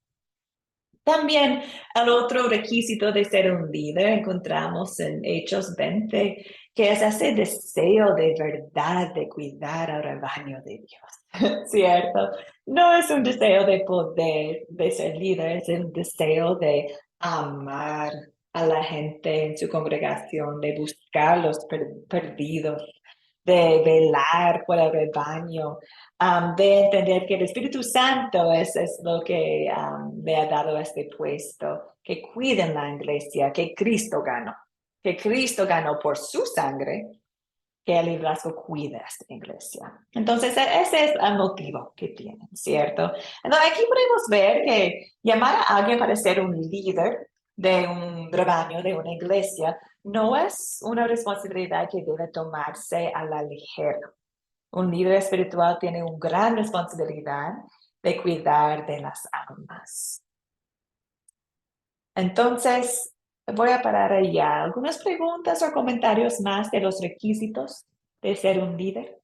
También el otro requisito de ser un líder encontramos en Hechos 20, que es ese deseo de verdad de cuidar al rebaño de Dios, ¿cierto? No es un deseo de poder de ser líder, es el deseo de amar a la gente en su congregación, de buscar los perdidos, de velar por el rebaño, de entender que el Espíritu Santo es lo que me ha dado este puesto, que cuiden la iglesia, que Cristo ganó por su sangre, que el liderazgo cuida a esta iglesia. Entonces, ese es el motivo que tienen, ¿cierto? Entonces, aquí podemos ver que llamar a alguien para ser un líder de un rebaño, de una iglesia, no es una responsabilidad que debe tomarse a la ligera. Un líder espiritual tiene una gran responsabilidad de cuidar de las almas. Entonces, voy a parar allá. ¿Algunas preguntas o comentarios más de los requisitos de ser un líder?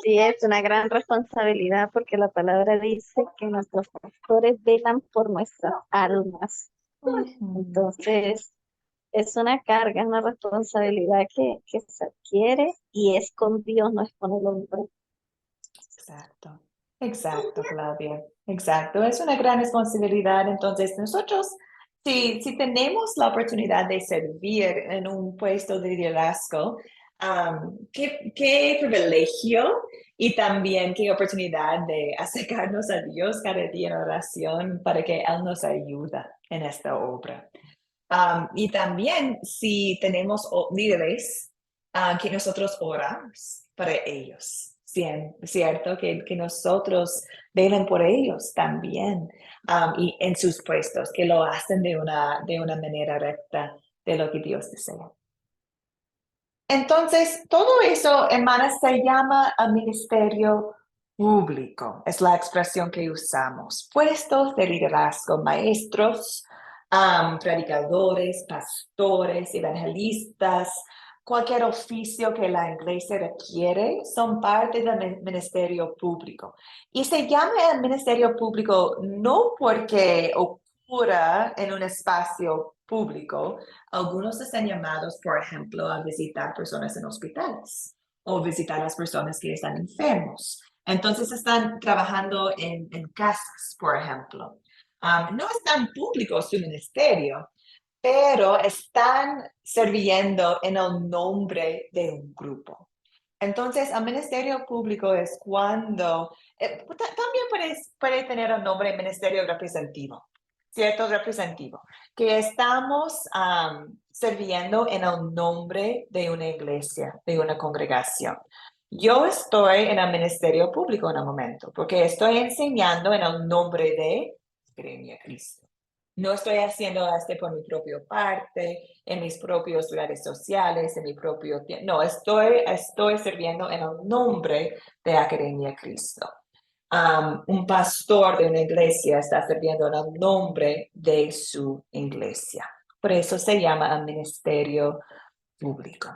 Sí, es una gran responsabilidad porque la palabra dice que nuestros pastores velan por nuestras almas. Entonces, es una carga, es una responsabilidad que se adquiere y es con Dios, no es con el hombre. Exacto, exacto, Claudia, exacto. Es una gran responsabilidad. Entonces, nosotros, si tenemos la oportunidad de servir en un puesto de liderazgo, qué privilegio y también qué oportunidad de acercarnos a Dios cada día en oración para que Él nos ayude en esta obra. Y también si tenemos líderes que nosotros oramos para ellos, ¿cierto? Que nosotros velen por ellos también y en sus puestos, que lo hacen de una manera recta de lo que Dios desea. Entonces, todo eso, hermanas, se llama el ministerio público. Es la expresión que usamos. Puestos de liderazgo, maestros, predicadores, pastores, evangelistas, cualquier oficio que la iglesia requiere, son parte del ministerio público. Y se llama el ministerio público no porque ocurra en un espacio público. Algunos están llamados, por ejemplo, a visitar personas en hospitales o visitar a las personas que están enfermos. Entonces están trabajando en casas, por ejemplo. No es tan público su ministerio, pero están sirviendo en el nombre de un grupo. Entonces, el ministerio público es cuando, también puede tener el nombre ministerio representativo, ¿cierto? Representativo, que estamos sirviendo en el nombre de una iglesia, de una congregación. Yo estoy en el ministerio público en el momento, porque estoy enseñando en el nombre de Academia Cristo. No estoy haciendo esto por mi propia parte, en mis propios redes sociales, en mi propio tiempo. No, estoy sirviendo en el nombre de Academia Cristo. Un pastor de una iglesia está sirviendo en el nombre de su iglesia. Por eso se llama el ministerio público.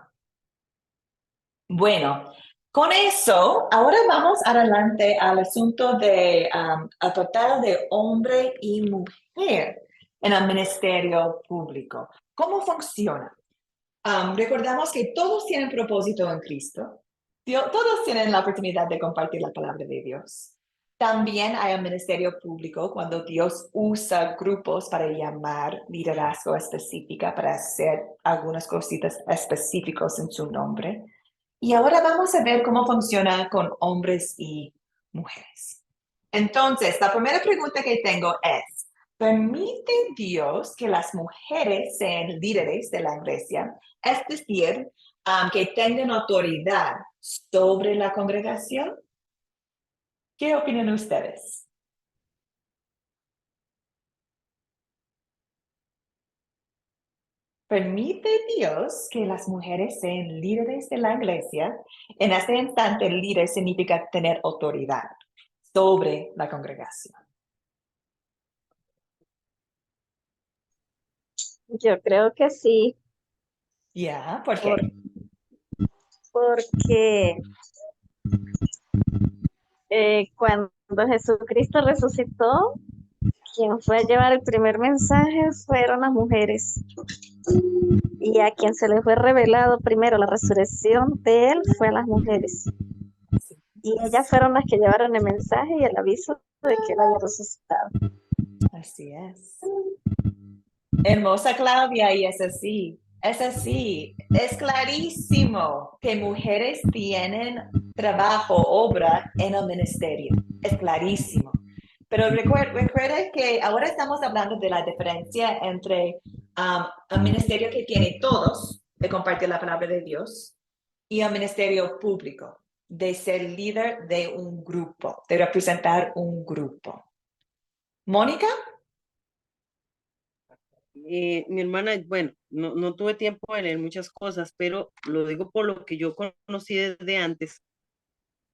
Bueno, con eso, ahora vamos adelante al asunto de al total de hombre y mujer en el ministerio público. ¿Cómo funciona? Recordamos que todos tienen propósito en Cristo. Todos tienen la oportunidad de compartir la palabra de Dios. También hay el ministerio público cuando Dios usa grupos para llamar liderazgo específica para hacer algunas cositas específicas en su nombre. Y ahora vamos a ver cómo funciona con hombres y mujeres. Entonces, la primera pregunta que tengo es, ¿permite Dios que las mujeres sean líderes de la iglesia? Es decir, que tengan autoridad sobre la congregación. ¿Qué opinan ustedes? ¿Permite Dios que las mujeres sean líderes de la iglesia? En este instante, líder significa tener autoridad sobre la congregación. Yo creo que sí, Ya, ¿por por- qué? porque cuando Jesucristo resucitó, quien fue a llevar el primer mensaje fueron las mujeres. Y a quien se le fue revelado primero la resurrección de él fue a las mujeres. Y ellas fueron las que llevaron el mensaje y el aviso de que él había resucitado. Así es. Hermosa Claudia, y es así. Es así. Es clarísimo que mujeres tienen trabajo, obra en el ministerio. Es clarísimo. Pero recuerda que ahora estamos hablando de la diferencia entre el ministerio que tiene todos de compartir la palabra de Dios y el ministerio público de ser líder de un grupo, de representar un grupo. Mónica. Mi hermana, bueno, no tuve tiempo de leer muchas cosas, pero lo digo por lo que yo conocí desde antes.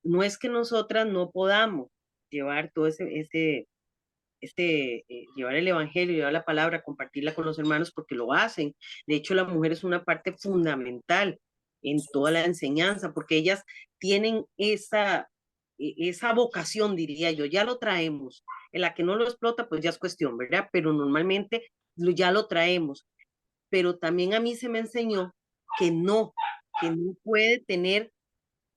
No es que nosotras no podamos llevar todo llevar el evangelio, llevar la palabra, compartirla con los hermanos, porque lo hacen. De hecho, la mujer es una parte fundamental en toda la enseñanza, porque ellas tienen esa vocación, diría yo, ya lo traemos. En la que no lo explota, pues ya es cuestión, ¿verdad? Pero normalmente ya lo traemos. Pero también a mí se me enseñó que no puede tener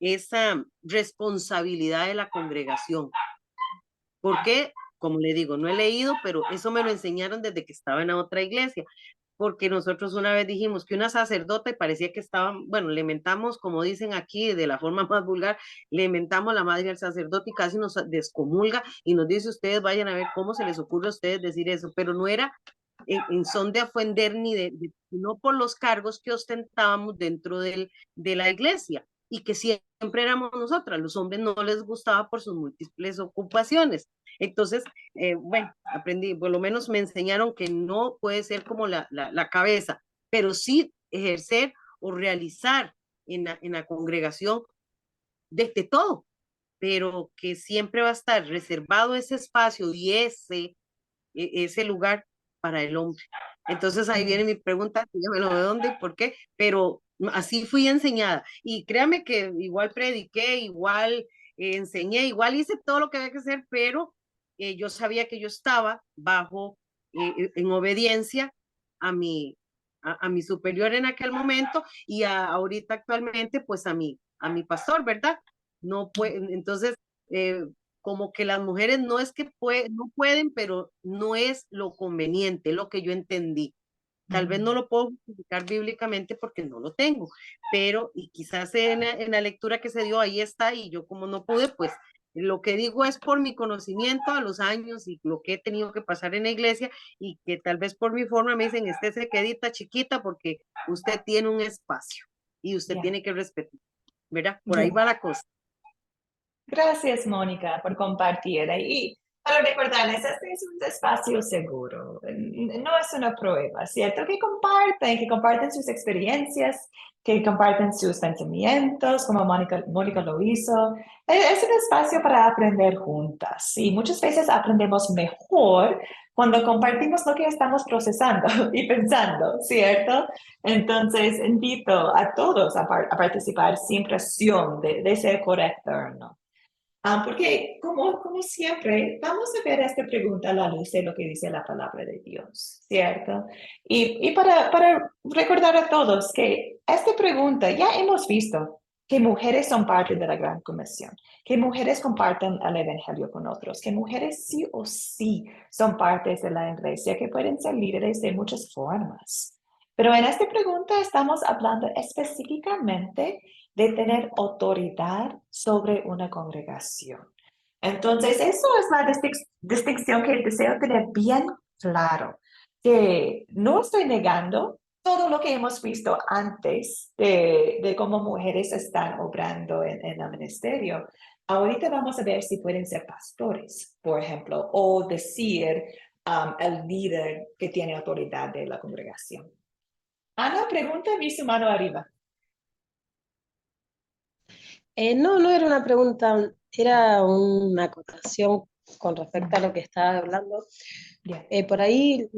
esa responsabilidad de la congregación. ¿Por qué? Como le digo, no he leído, pero eso me lo enseñaron desde que estaba en la otra iglesia, porque nosotros una vez dijimos que una sacerdota parecía que estaban, bueno, le mentamos, como dicen aquí, de la forma más vulgar, le mentamos a la madre al sacerdote y casi nos descomulga y nos dice, ustedes vayan a ver cómo se les ocurre a ustedes decir eso, pero no era en son de ofender ni no por los cargos que ostentábamos dentro de la iglesia y que siempre éramos nosotras, los hombres no les gustaba por sus múltiples ocupaciones. Entonces, bueno, aprendí, por lo menos me enseñaron que no puede ser como la cabeza, pero sí ejercer o realizar en la congregación desde todo, pero que siempre va a estar reservado ese espacio y ese lugar para el hombre. Entonces ahí viene mi pregunta, dígamelo de dónde, por qué, pero así fui enseñada. Y créame que igual prediqué, igual enseñé, igual hice todo lo que había que hacer, pero yo sabía que yo estaba bajo, en obediencia a mi superior en aquel momento y ahorita actualmente pues a mi pastor, ¿verdad? No puede, entonces, como que las mujeres no es que no pueden, pero no es lo conveniente, lo que yo entendí. Tal vez no lo puedo justificar bíblicamente porque no lo tengo, pero y quizás en la lectura que se dio ahí está y yo como no pude, pues lo que digo es por mi conocimiento a los años y lo que he tenido que pasar en la iglesia y que tal vez por mi forma me dicen, se quedita chiquita porque usted tiene un espacio y usted tiene que respetar, ¿verdad? Por ahí va la cosa. Gracias, Mónica, por compartir. Y para recordarles, este es un espacio seguro, no es una prueba, ¿cierto? Que comparten sus experiencias, que comparten sus pensamientos, como Mónica lo hizo. Es un espacio para aprender juntas y muchas veces aprendemos mejor cuando compartimos lo que estamos procesando y pensando, ¿cierto? Entonces, invito a todos a participar sin presión de ser correcto o no. Porque como siempre, vamos a ver esta pregunta a la luz de lo que dice la palabra de Dios, ¿cierto? Y para recordar a todos que esta pregunta ya hemos visto que mujeres son parte de la gran comisión, que mujeres comparten el evangelio con otros, que mujeres sí o sí son partes de la iglesia, que pueden ser líderes de muchas formas. Pero en esta pregunta estamos hablando específicamente de tener autoridad sobre una congregación. Entonces, eso es la distinción que deseo tener bien claro, que no estoy negando todo lo que hemos visto antes de cómo mujeres están obrando en el ministerio. Ahorita vamos a ver si pueden ser pastores, por ejemplo, o decir el líder que tiene autoridad de la congregación. Ana, pregunta, vi su mano arriba. No era una pregunta, era una acotación con respecto a lo que estaba hablando. Por ahí,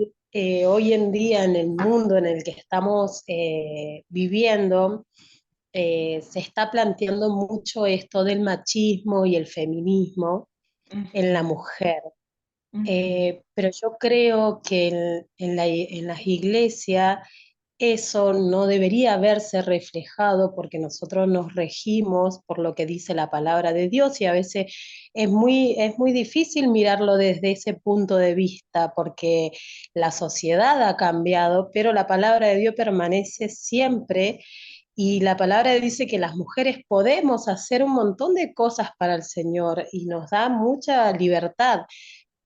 hoy en día, en el mundo en el que estamos viviendo, se está planteando mucho esto del machismo y el feminismo en la mujer. Pero yo creo que en las iglesias eso no debería verse reflejado porque nosotros nos regimos por lo que dice la palabra de Dios y a veces es muy difícil mirarlo desde ese punto de vista porque la sociedad ha cambiado, pero la palabra de Dios permanece siempre y la palabra dice que las mujeres podemos hacer un montón de cosas para el Señor y nos da mucha libertad,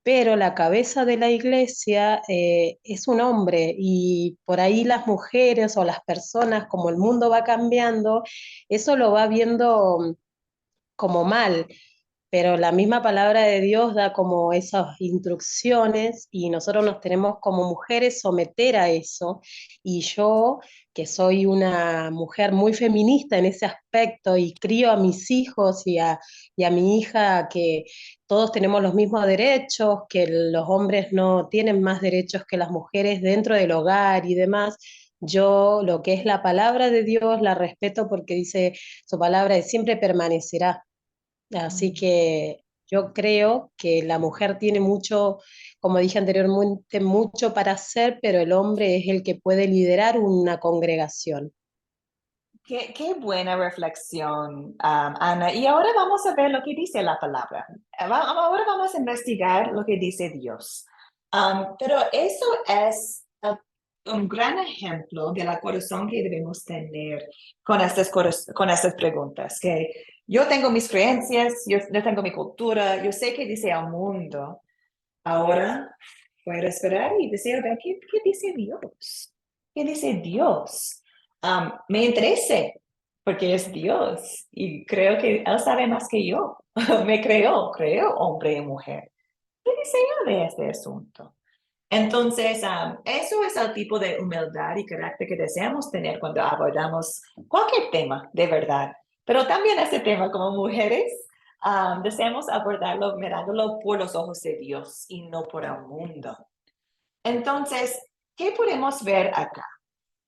pero la cabeza de la iglesia es un hombre y por ahí las mujeres o las personas, como el mundo va cambiando, eso lo va viendo como mal, pero la misma palabra de Dios da como esas instrucciones y nosotros nos tenemos como mujeres someter a eso. Y yo, que soy una mujer muy feminista en ese aspecto y crío a mis hijos y a mi hija que todos tenemos los mismos derechos, que los hombres no tienen más derechos que las mujeres dentro del hogar y demás. Yo lo que es la palabra de Dios la respeto porque dice su palabra es siempre permanecerá. Así que yo creo que la mujer tiene mucho, como dije anteriormente, mucho para hacer, pero el hombre es el que puede liderar una congregación. Qué buena reflexión, Ana. Y ahora vamos a ver lo que dice la palabra. Ahora vamos a investigar lo que dice Dios. Pero eso es un gran ejemplo de la corazón que debemos tener con con estas preguntas. Que yo tengo mis creencias, yo tengo mi cultura, yo sé qué dice el mundo. Ahora voy a esperar y decir, a ver, ¿qué dice Dios? ¿Qué dice Dios? Me interesa porque es Dios y creo que Él sabe más que yo. Me creo hombre y mujer. ¿Qué dice Él de este asunto? Entonces, eso es el tipo de humildad y carácter que deseamos tener cuando abordamos cualquier tema de verdad. Pero también este tema como mujeres, deseamos abordarlo mirándolo por los ojos de Dios y no por el mundo. Entonces, ¿qué podemos ver acá?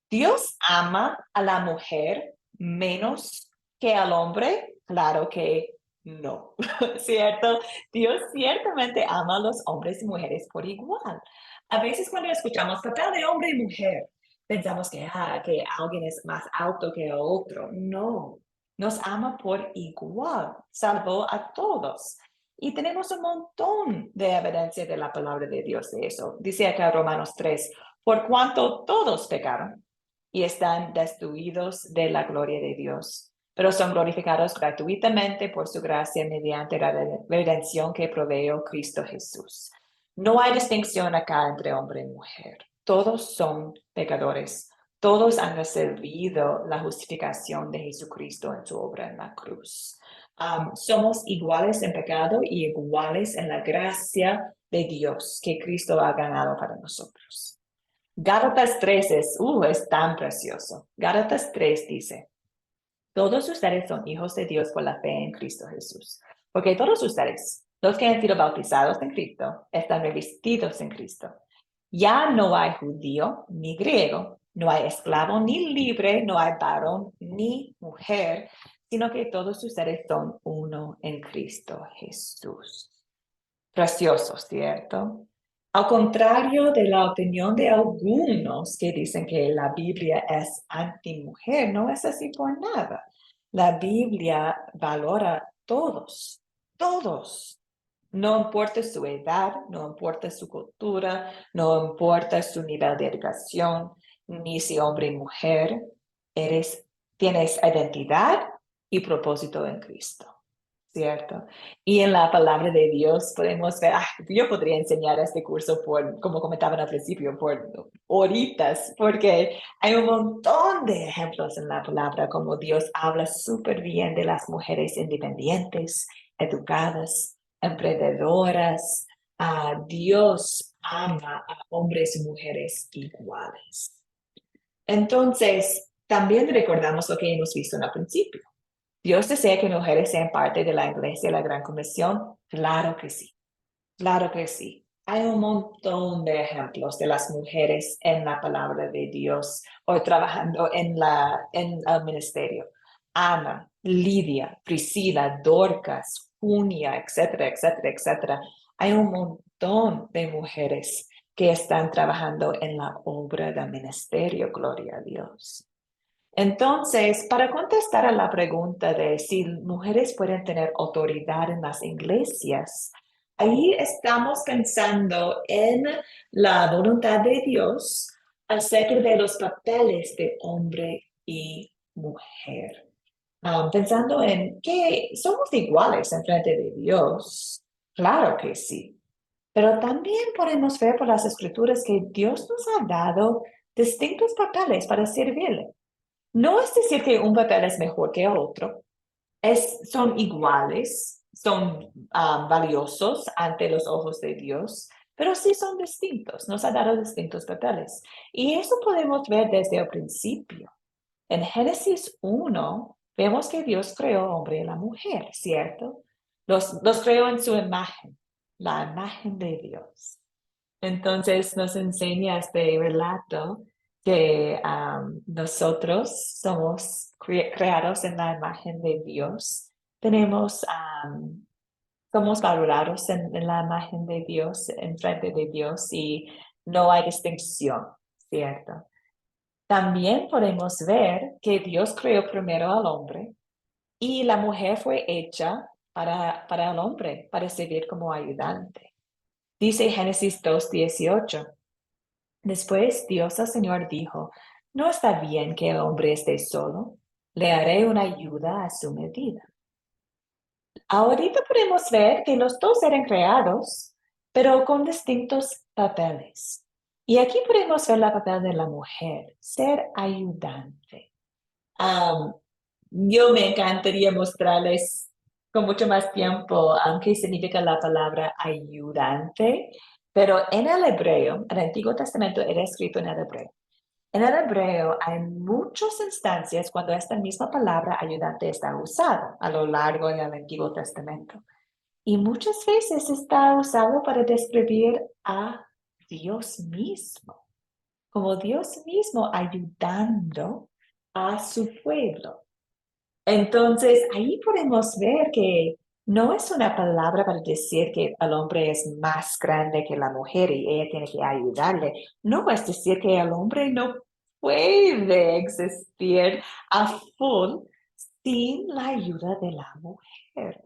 ¿Dios ama a la mujer menos que al hombre? Claro que no, ¿cierto? Dios ciertamente ama a los hombres y mujeres por igual. A veces cuando escuchamos papel de hombre y mujer, pensamos que alguien es más alto que el otro. No, nos ama por igual, salvó a todos. Y tenemos un montón de evidencia de la palabra de Dios de eso. Dice acá Romanos 3, por cuanto todos pecaron y están destituidos de la gloria de Dios, pero son glorificados gratuitamente por su gracia mediante la redención que proveyó Cristo Jesús. No hay distinción acá entre hombre y mujer. Todos son pecadores. Todos han recibido la justificación de Jesucristo en su obra en la cruz. Somos iguales en pecado y iguales en la gracia de Dios que Cristo ha ganado para nosotros. Gálatas 3 es tan precioso. Gálatas 3 dice, todos ustedes son hijos de Dios por la fe en Cristo Jesús. Porque todos ustedes, los que han sido bautizados en Cristo, están revestidos en Cristo. Ya no hay judío ni griego, no hay esclavo ni libre, no hay varón ni mujer, sino que todos ustedes son uno en Cristo Jesús. Precioso, ¿cierto? Al contrario de la opinión de algunos que dicen que la Biblia es anti-mujer, no es así por nada. La Biblia valora a todos, todos. No importa su edad, no importa su cultura, no importa su nivel de educación, ni si hombre y mujer, tienes identidad y propósito en Cristo. ¿Cierto? Y en la palabra de Dios podemos ver, yo podría enseñar este curso como comentaban al principio, por horitas, porque hay un montón de ejemplos en la palabra, como Dios habla súper bien de las mujeres independientes, educadas, emprendedoras. Dios ama a hombres y mujeres iguales. Entonces, también recordamos lo que hemos visto al principio. ¿Dios desea que mujeres sean parte de la iglesia de la Gran Comisión? Claro que sí, claro que sí. Hay un montón de ejemplos de las mujeres en la palabra de Dios o trabajando en el ministerio. Ana, Lidia, Priscila, Dorcas, Junia, etcétera, etcétera, etcétera. Hay un montón de mujeres que están trabajando en la obra del ministerio, gloria a Dios. Entonces, para contestar a la pregunta de si mujeres pueden tener autoridad en las iglesias, ahí estamos pensando en la voluntad de Dios acerca de los papeles de hombre y mujer. Pensando en que somos iguales en frente de Dios, claro que sí, pero también podemos ver por las escrituras que Dios nos ha dado distintos papeles para servirle. No es decir que un papel es mejor que otro, son iguales, son valiosos ante los ojos de Dios, pero sí son distintos, nos ha dado distintos papeles. Y eso podemos ver desde el principio. En Génesis 1, vemos que Dios creó al hombre y la mujer, ¿cierto? Los creó en su imagen, la imagen de Dios. Entonces nos enseña este relato que nosotros somos creados en la imagen de Dios. Somos valorados en la imagen de Dios, en frente de Dios, y no hay distinción, ¿cierto? También podemos ver que Dios creó primero al hombre y la mujer fue hecha para el hombre, para servir como ayudante. Dice Génesis 2:18. Después Dios el Señor dijo, no está bien que el hombre esté solo, le haré una ayuda a su medida. Ahorita podemos ver que los dos eran creados, pero con distintos papeles. Y aquí podemos ver el papel de la mujer, ser ayudante. Yo me encantaría mostrarles con mucho más tiempo qué significa la palabra ayudante, pero en el hebreo, el Antiguo Testamento era escrito en el hebreo. En el hebreo hay muchas instancias cuando esta misma palabra ayudante está usada a lo largo del Antiguo Testamento. Y muchas veces está usado para describir a Dios mismo, como Dios mismo ayudando a su pueblo. Entonces, ahí podemos ver que no es una palabra para decir que el hombre es más grande que la mujer y ella tiene que ayudarle. No es decir que el hombre no puede existir a full sin la ayuda de la mujer.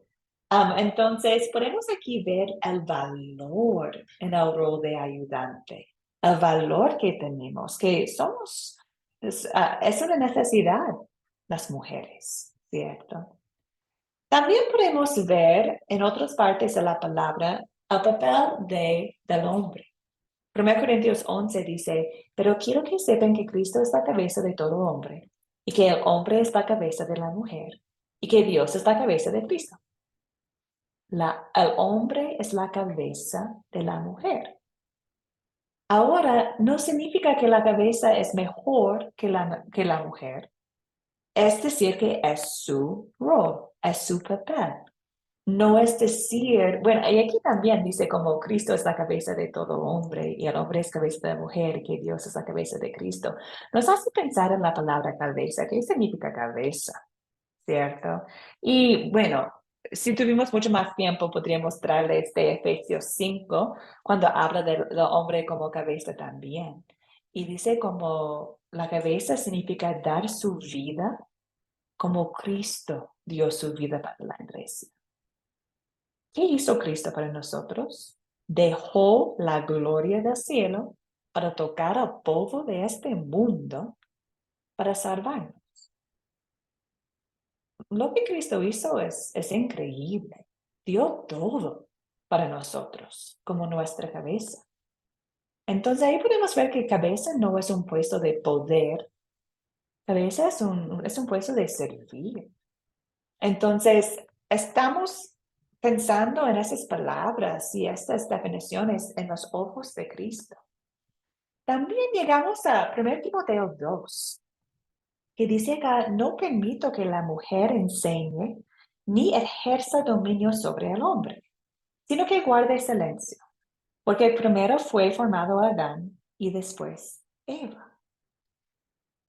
Entonces, podemos aquí ver el valor en el rol de ayudante, el valor que tenemos, que somos, es una necesidad las mujeres, ¿cierto? También podemos ver en otras partes de la palabra el papel del hombre. 1 Corintios 11 dice, pero quiero que sepan que Cristo es la cabeza de todo hombre, y que el hombre es la cabeza de la mujer, y que Dios es la cabeza de Cristo. El hombre es la cabeza de la mujer. Ahora, no significa que la cabeza es mejor que la mujer. Es decir, que es su rol, es su papel. No es decir, bueno, y aquí también dice como Cristo es la cabeza de todo hombre y el hombre es cabeza de la mujer y que Dios es la cabeza de Cristo. Nos hace pensar en la palabra cabeza. ¿Qué significa cabeza? ¿Cierto? Y bueno, si tuvimos mucho más tiempo, podría mostrarles de Efesios 5, cuando habla del hombre como cabeza también. Y dice como la cabeza significa dar su vida como Cristo dio su vida para la iglesia. ¿Qué hizo Cristo para nosotros? Dejó la gloria del cielo para tocar al polvo de este mundo para salvarnos. Lo que Cristo hizo es increíble. Dio todo para nosotros como nuestra cabeza. Entonces ahí podemos ver que cabeza no es un puesto de poder. Cabeza es un puesto de servir. Entonces estamos pensando en esas palabras y estas definiciones en los ojos de Cristo. También llegamos a 1 Timoteo 2. Que dice acá, no permito que la mujer enseñe ni ejerza dominio sobre el hombre, sino que guarde silencio, porque primero fue formado Adán y después Eva.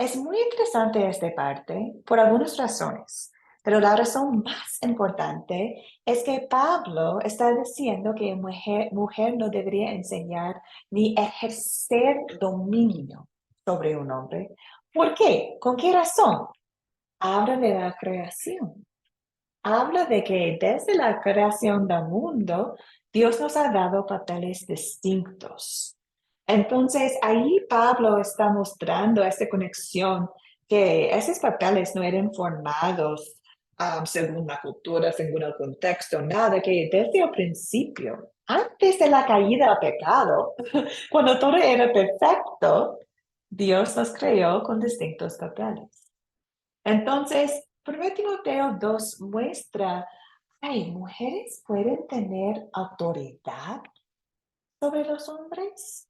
Es muy interesante esta parte por algunas razones, pero la razón más importante es que Pablo está diciendo que mujer no debería enseñar ni ejercer dominio sobre un hombre. ¿Por qué? ¿Con qué razón? Habla de la creación. Habla de que desde la creación del mundo, Dios nos ha dado papeles distintos. Entonces, ahí Pablo está mostrando esta conexión, que esos papeles no eran formados según la cultura, según el contexto, nada, que desde el principio, antes de la caída al pecado, cuando todo era perfecto, Dios nos creó con distintos papeles. Entonces, 1 Timoteo 2 muestra, mujeres pueden tener autoridad sobre los hombres.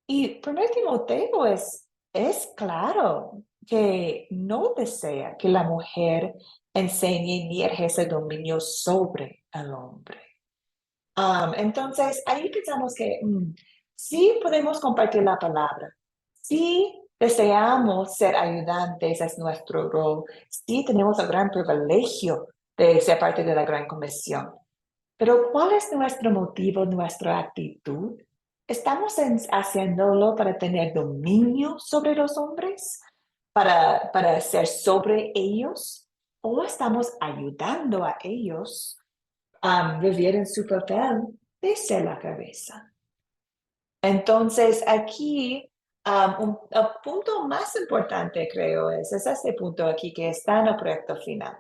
Y 1 Timoteo es claro que no desea que la mujer enseñe ni ejerza dominio sobre el hombre. Entonces, ahí pensamos que sí podemos compartir la palabra, sí deseamos ser ayudantes, es nuestro rol, sí tenemos el gran privilegio de ser parte de la gran comisión. Pero ¿cuál es nuestro motivo, nuestra actitud? ¿Estamos haciéndolo para tener dominio sobre los hombres? ¿Para ser sobre ellos? ¿O estamos ayudando a ellos a vivir en su papel de ser la cabeza? Entonces, aquí el punto más importante, creo, es este punto aquí que está en el proyecto final.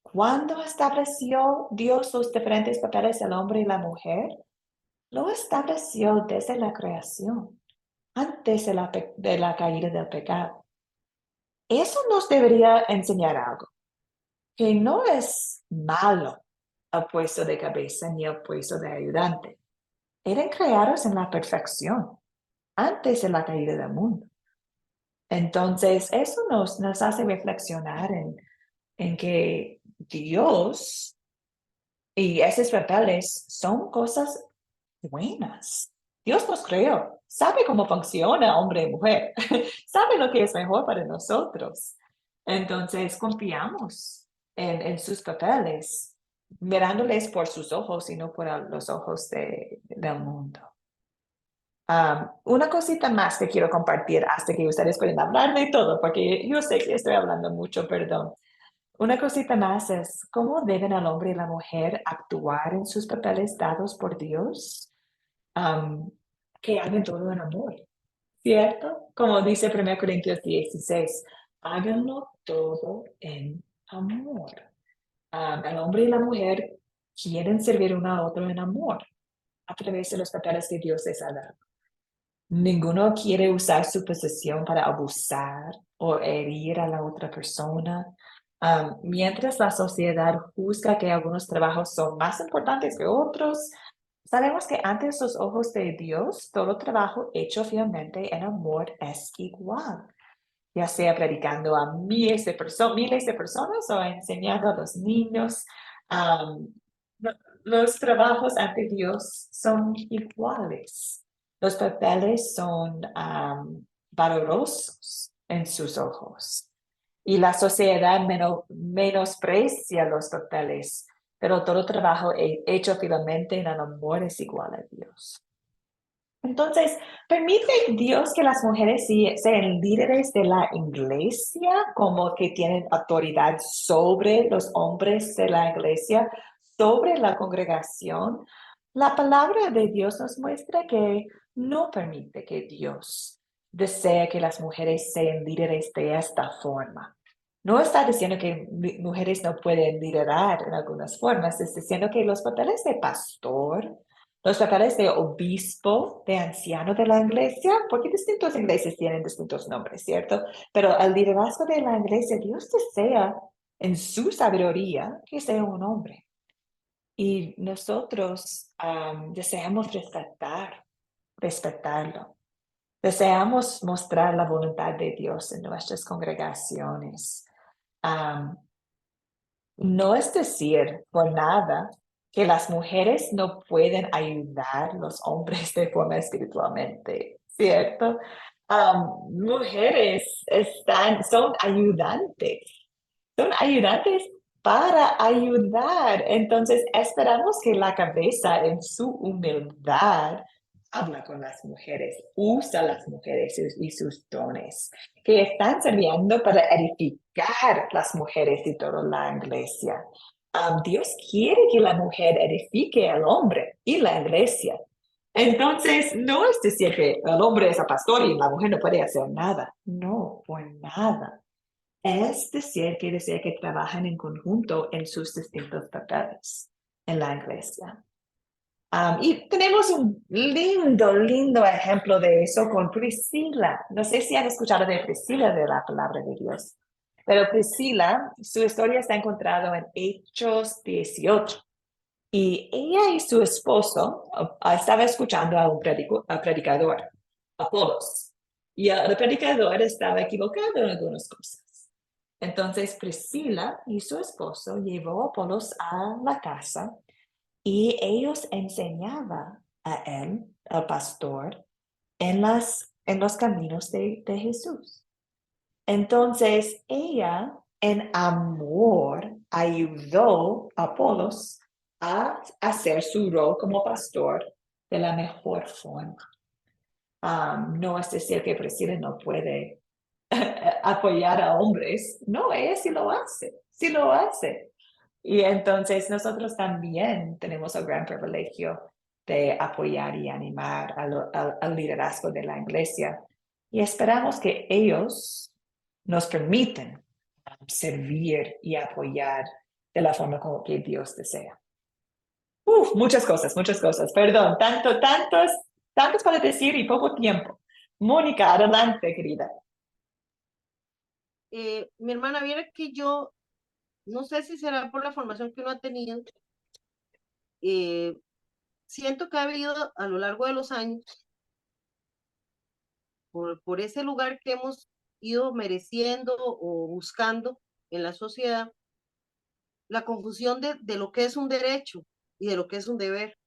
¿Cuándo estableció Dios los diferentes papeles del hombre y la mujer? Lo estableció desde la creación, antes de la caída del pecado. Eso nos debería enseñar algo, que no es malo el puesto de cabeza ni el puesto de ayudante. Eran creados en la perfección, antes de la caída del mundo. Entonces, eso nos hace reflexionar en que Dios y esos papeles son cosas buenas. Dios nos creó, sabe cómo funciona hombre y mujer, sabe lo que es mejor para nosotros. Entonces, confiamos en sus papeles, mirándoles por sus ojos y no por los ojos del mundo. Una cosita más que quiero compartir hasta que ustedes pueden hablar de todo, porque yo sé que estoy hablando mucho, perdón. Una cosita más es cómo deben el hombre y la mujer actuar en sus papeles dados por Dios, que hagan todo en amor, ¿cierto? Como dice 1 Corintios 16, háganlo todo en amor. El hombre y la mujer quieren servir uno a otro en amor a través de los papeles que Dios les ha dado. Ninguno quiere usar su posición para abusar o herir a la otra persona. Mientras la sociedad juzga que algunos trabajos son más importantes que otros, sabemos que ante los ojos de Dios, todo trabajo hecho fielmente en amor es igual, ya sea predicando a miles de personas o enseñando a los niños. Los trabajos ante Dios son iguales. Los papeles son valorosos en sus ojos. Y la sociedad menosprecia los papeles, pero todo trabajo hecho fielmente en el amor es igual a Dios. Entonces, ¿permite Dios que las mujeres sean líderes de la iglesia, como que tienen autoridad sobre los hombres de la iglesia, sobre la congregación? La palabra de Dios nos muestra que no permite que Dios desee que las mujeres sean líderes de esta forma. No está diciendo que mujeres no pueden liderar en algunas formas, está diciendo que los papeles de pastor, los papeles de obispo, de anciano de la iglesia, porque distintas iglesias tienen distintos nombres, ¿cierto? Pero el liderazgo de la iglesia, Dios desea en su sabiduría que sea un hombre. Y nosotros deseamos respetarlo. Deseamos mostrar la voluntad de Dios en nuestras congregaciones. No es decir por nada que las mujeres no pueden ayudar a los hombres de forma espiritualmente, ¿cierto? Mujeres son ayudantes para ayudar. Entonces, esperamos que la cabeza en su humildad habla con las mujeres, usa las mujeres y sus dones, que están sirviendo para edificar las mujeres y toda la iglesia. Dios quiere que la mujer edifique al hombre y la iglesia. Entonces, no es decir que el hombre es el pastor y la mujer no puede hacer nada. No, por nada. Es decir, que desea que trabajen en conjunto en sus distintos papeles en la iglesia. Y tenemos un lindo ejemplo de eso con Priscila. No sé si han escuchado de Priscila de la palabra de Dios, pero Priscila, su historia está encontrada en Hechos 18. Y ella y su esposo estaban escuchando a un predicador, Apolos. Y el predicador estaba equivocado en algunas cosas. Entonces Priscila y su esposo llevó a Apolos a la casa y ellos enseñaban a él, al pastor, en los caminos de Jesús. Entonces ella, en amor, ayudó a Apolos a hacer su rol como pastor de la mejor forma. No es decir que Priscila no puede apoyar a hombres. No, ella sí lo hace. Y entonces nosotros también tenemos el gran privilegio de apoyar y animar al liderazgo de la iglesia. Y esperamos que ellos nos permiten servir y apoyar de la forma como que Dios desea. Muchas cosas. Perdón, tantos para decir y poco tiempo. Mónica, adelante, querida. Mi hermana, viera que yo, no sé si será por la formación que uno ha tenido, siento que ha habido a lo largo de los años, por ese lugar que hemos ido mereciendo o buscando en la sociedad, la confusión de lo que es un derecho y de lo que es un deber.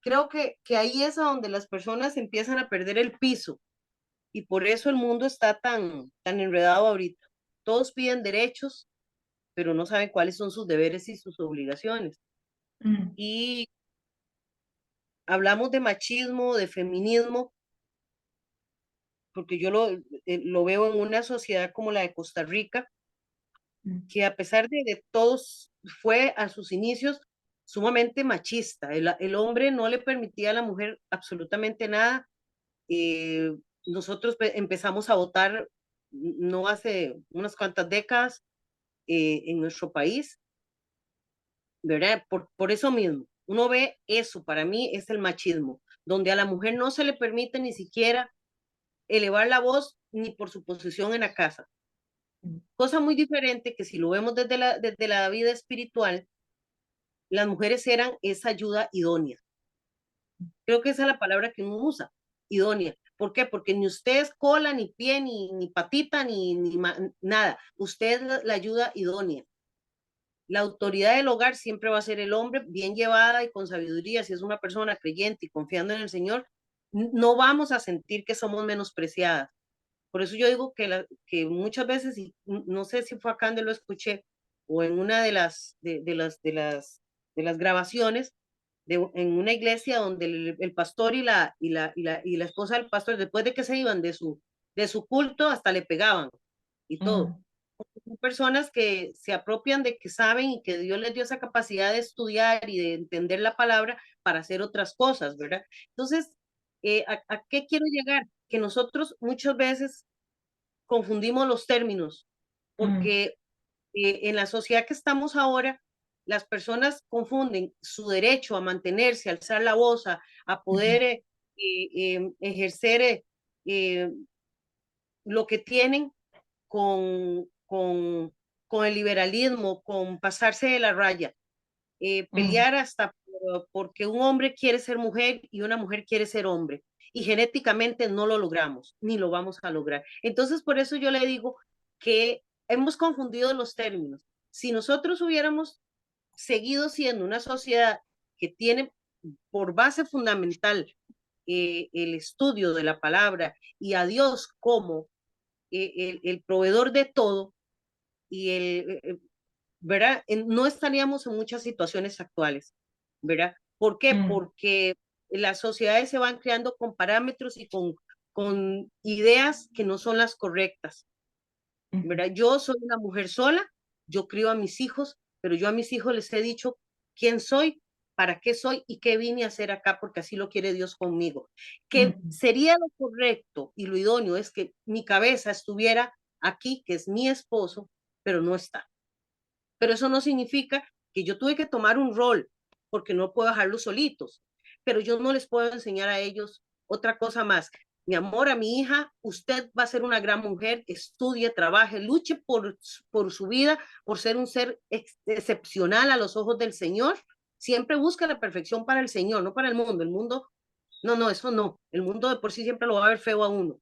Creo que ahí es a donde las personas empiezan a perder el piso y por eso el mundo está tan enredado ahorita. Todos piden derechos, pero no saben cuáles son sus deberes y sus obligaciones. Y hablamos de machismo, de feminismo, porque yo lo veo en una sociedad como la de Costa Rica, que a pesar de todos, fue a sus inicios sumamente machista. El hombre no le permitía a la mujer absolutamente nada. Nosotros empezamos a votar no hace unas cuantas décadas en nuestro país, ¿verdad? Por eso mismo, uno ve eso, para mí es el machismo, donde a la mujer no se le permite ni siquiera elevar la voz ni por su posición en la casa. Cosa muy diferente que si lo vemos desde la vida espiritual, las mujeres eran esa ayuda idónea. Creo que esa es la palabra que uno usa, idónea. ¿Por qué? Porque ni usted es cola, ni pie, ni patita, ni nada. Usted es la ayuda idónea. La autoridad del hogar siempre va a ser el hombre, bien llevada y con sabiduría. Si es una persona creyente y confiando en el Señor, no vamos a sentir que somos menospreciadas. Por eso yo digo que muchas veces, y no sé si fue acá donde lo escuché, o en una de las grabaciones, en una iglesia donde el pastor y la esposa del pastor, después de que se iban de su culto, hasta le pegaban y todo. Son personas que se apropian de que saben y que Dios les dio esa capacidad de estudiar y de entender la palabra para hacer otras cosas, ¿verdad? Entonces, ¿a qué quiero llegar? Que nosotros muchas veces confundimos los términos, porque en la sociedad que estamos ahora, las personas confunden su derecho a mantenerse, a alzar la voz, a poder ejercer lo que tienen con el liberalismo, con pasarse de la raya, pelear hasta porque un hombre quiere ser mujer y una mujer quiere ser hombre. Y genéticamente no lo logramos, ni lo vamos a lograr. Entonces, por eso yo le digo que hemos confundido los términos. Si nosotros hubiéramos seguido siendo una sociedad que tiene por base fundamental el estudio de la palabra y a Dios como el proveedor de todo, y ¿verdad? No estaríamos en muchas situaciones actuales, ¿verdad? ¿Por qué? Porque las sociedades se van creando con parámetros y con ideas que no son las correctas, ¿verdad? Yo soy una mujer sola, yo crío a mis hijos, pero yo a mis hijos les he dicho quién soy, para qué soy y qué vine a hacer acá, porque así lo quiere Dios conmigo. Que sería lo correcto y lo idóneo es que mi cabeza estuviera aquí, que es mi esposo, pero no está. Pero eso no significa que yo tuve que tomar un rol, porque no puedo dejarlos solitos. Pero yo no les puedo enseñar a ellos otra cosa más. Mi amor, a mi hija, usted va a ser una gran mujer, estudie, trabaje, luche por su vida, por ser un ser excepcional a los ojos del Señor. Siempre busca la perfección para el Señor, no para el mundo. El mundo, no, eso no. El mundo de por sí siempre lo va a ver feo a uno.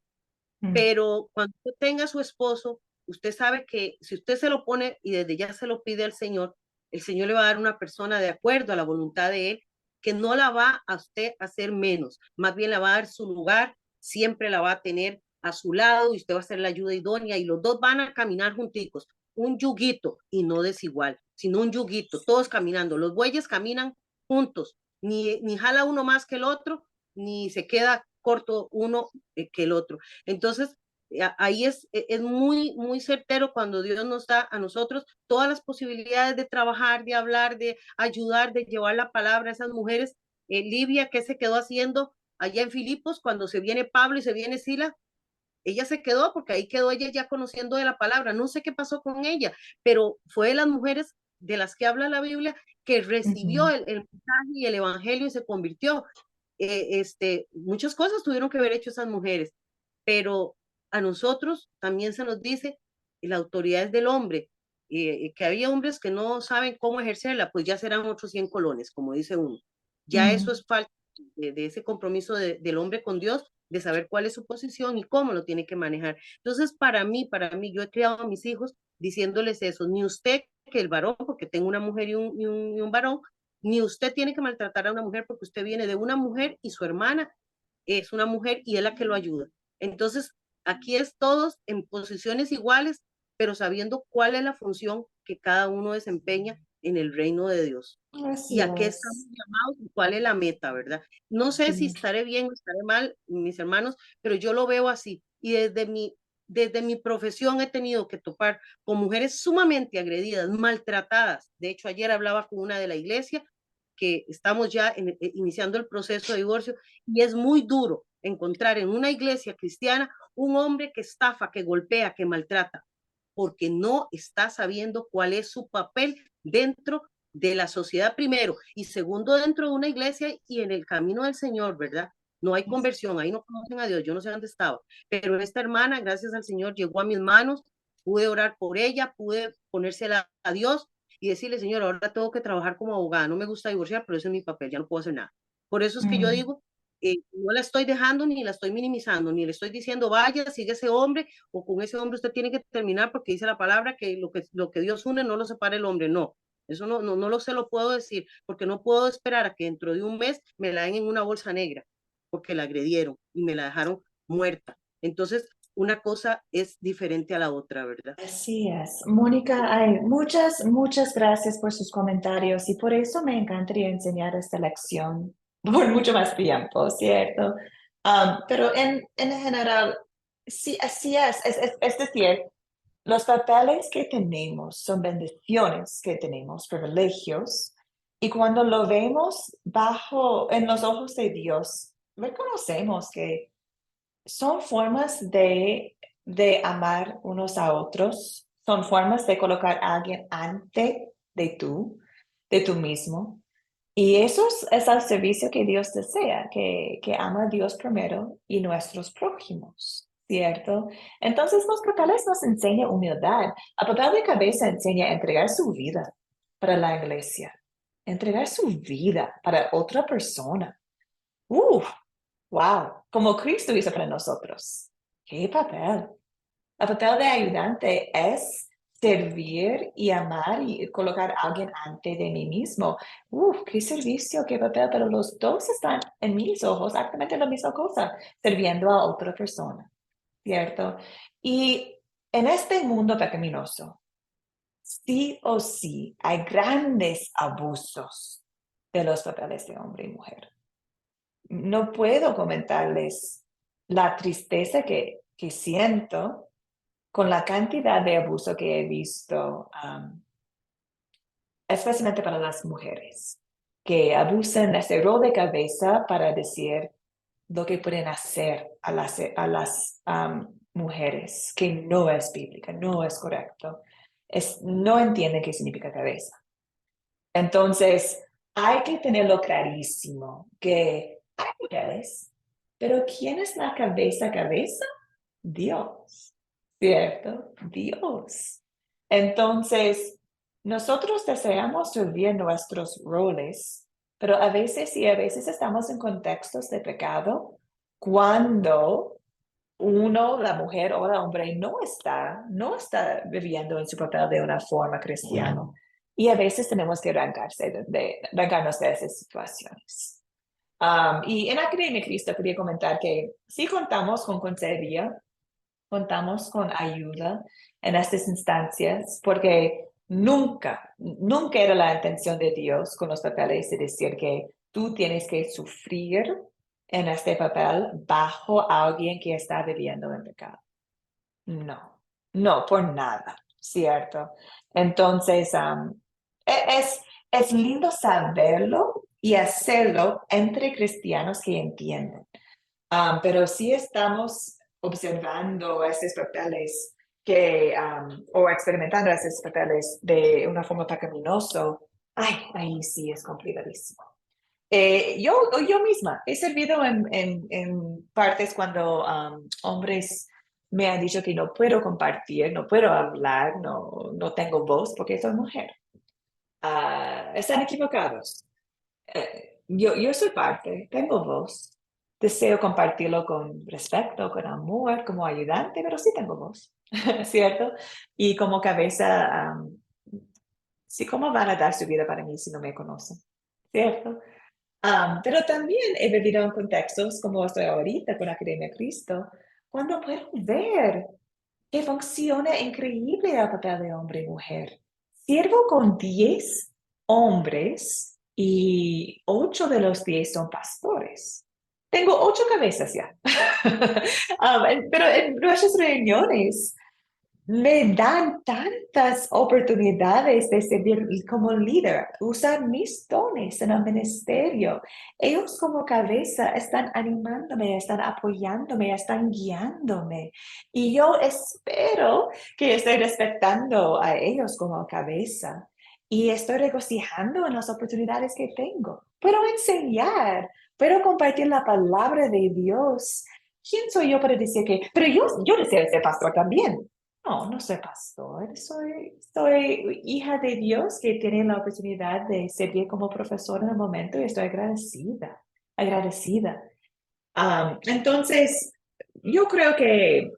Pero cuando usted tenga a su esposo, usted sabe que si usted se lo pone y desde ya se lo pide al Señor, el Señor le va a dar una persona de acuerdo a la voluntad de Él, que no la va a usted a hacer menos, más bien la va a dar su lugar, siempre la va a tener a su lado y usted va a ser la ayuda idónea y los dos van a caminar junticos, un yuguito y no desigual, sino un yuguito, todos caminando. Los bueyes caminan juntos, ni jala uno más que el otro, ni se queda corto uno que el otro. Entonces, ahí es muy, muy certero cuando Dios nos da a nosotros todas las posibilidades de trabajar, de hablar, de ayudar, de llevar la palabra a esas mujeres. Livia, ¿qué se quedó haciendo allá en Filipos cuando se viene Pablo y se viene Sila? Ella se quedó porque ahí quedó ella ya conociendo de la palabra. No sé qué pasó con ella, pero fue de las mujeres de las que habla la Biblia que recibió el mensaje y el evangelio y se convirtió. Muchas cosas tuvieron que haber hecho esas mujeres, pero a nosotros también se nos dice la autoridad es del hombre, que había hombres que no saben cómo ejercerla, pues ya serán otros 100 colones, como dice uno. Ya eso es falta de ese compromiso del hombre con Dios, de saber cuál es su posición y cómo lo tiene que manejar. Entonces, para mí, yo he criado a mis hijos diciéndoles eso, ni usted que el varón, porque tengo una mujer y un varón, ni usted tiene que maltratar a una mujer porque usted viene de una mujer y su hermana es una mujer y es la que lo ayuda. Entonces, aquí es todos en posiciones iguales, pero sabiendo cuál es la función que cada uno desempeña en el reino de Dios. Así Y a qué es. estamos llamados y cuál es la meta, ¿verdad? No sé si estaré bien o estaré mal, mis hermanos, pero yo lo veo así. Y desde mi profesión he tenido que topar con mujeres sumamente agredidas, maltratadas. De hecho, ayer hablaba con una de la iglesia que estamos ya iniciando el proceso de divorcio y es muy duro encontrar en una iglesia cristiana un hombre que estafa, que golpea, que maltrata, porque no está sabiendo cuál es su papel dentro de la sociedad primero y segundo dentro de una iglesia y en el camino del Señor, ¿verdad? No hay conversión, ahí no conocen a Dios, yo no sé dónde estaba, pero esta hermana, gracias al Señor, llegó a mis manos, pude orar por ella, pude ponérsela a Dios y decirle, Señor, ahora tengo que trabajar como abogada, no me gusta divorciar, pero ese es mi papel, ya no puedo hacer nada. Por eso es que yo digo, no la estoy dejando ni la estoy minimizando, ni le estoy diciendo, vaya, sigue ese hombre, o con ese hombre usted tiene que terminar porque dice la palabra que lo que Dios une no lo separa el hombre, no. Eso no se lo puedo decir, porque no puedo esperar a que dentro de un mes me la den en una bolsa negra, porque la agredieron y me la dejaron muerta. Entonces, una cosa es diferente a la otra, ¿verdad? Así es. Mónica, muchas gracias por sus comentarios y por eso me encantaría enseñar esta lección por mucho más tiempo, ¿cierto? Pero en general, sí, así es decir, los papeles que tenemos son bendiciones que tenemos, privilegios, y cuando lo vemos en los ojos de Dios, reconocemos que son formas de amar unos a otros, son formas de colocar a alguien antes de tú mismo. Y eso es al servicio que Dios desea, que ama a Dios primero y nuestros prójimos, ¿cierto? Entonces los papeles nos enseñan humildad. El papel de cabeza enseña a entregar su vida para la iglesia, entregar su vida para otra persona. Wow, como Cristo hizo para nosotros. ¿Qué papel? El papel de ayudante es servir y amar y colocar a alguien antes de mí mismo. Uf, qué servicio, qué papel, pero los dos están en mis ojos exactamente la misma cosa, sirviendo a otra persona, ¿cierto? Y en este mundo pecaminoso, sí o sí hay grandes abusos de los papeles de hombre y mujer. No puedo comentarles la tristeza que siento con la cantidad de abuso que he visto, especialmente para las mujeres, que abusan de ese rol de cabeza para decir lo que pueden hacer a las mujeres, que no es bíblica, no es correcto. No entienden qué significa cabeza. Entonces, hay que tenerlo clarísimo que hay mujeres, pero ¿quién es la cabeza? Dios, ¿cierto? Dios. Entonces, nosotros deseamos servir nuestros roles, pero a veces estamos en contextos de pecado cuando la mujer o el hombre no está viviendo en su papel de una forma cristiana. Y a veces tenemos que arrancarnos de esas situaciones. Y en Academia Cristo quería comentar que sí contamos con consejería, contamos con ayuda en estas instancias, porque nunca era la intención de Dios con los papeles de decir que tú tienes que sufrir en este papel bajo alguien que está viviendo en pecado. No, por nada, ¿cierto? Entonces, es lindo saberlo y hacerlo entre cristianos que entienden. Pero sí estamos observando estos papeles o experimentando estos papeles de una forma pecaminosa. Ahí sí es complicadísimo. Yo misma he servido en partes cuando hombres me han dicho que no puedo compartir, no puedo hablar, no tengo voz porque soy mujer. Están equivocados. Yo soy parte, tengo voz. Deseo compartirlo con respeto, con amor, como ayudante, pero sí tengo voz, ¿cierto? Y como cabeza, sí, ¿cómo van a dar su vida para mí si no me conocen? ¿Cierto? Pero también he vivido en contextos como estoy ahorita con Academia Cristo, cuando puedo ver que funciona increíble el papel de hombre y mujer. Sirvo con 10 hombres y 8 de los 10 son pastores. Tengo 8 cabezas ya. Pero en nuestras reuniones me dan tantas oportunidades de servir como líder, usar mis dones en el ministerio. Ellos como cabeza están animándome, están apoyándome, están guiándome. Y yo espero que estoy respetando a ellos como cabeza y estoy regocijando en las oportunidades que tengo. Puedo enseñar, puedo compartir la palabra de Dios. ¿Quién soy yo para decir que, pero yo deseo ser pastor también? No soy pastor, soy hija de Dios que tiene la oportunidad de servir como profesora en el momento y estoy agradecida. Entonces, yo creo que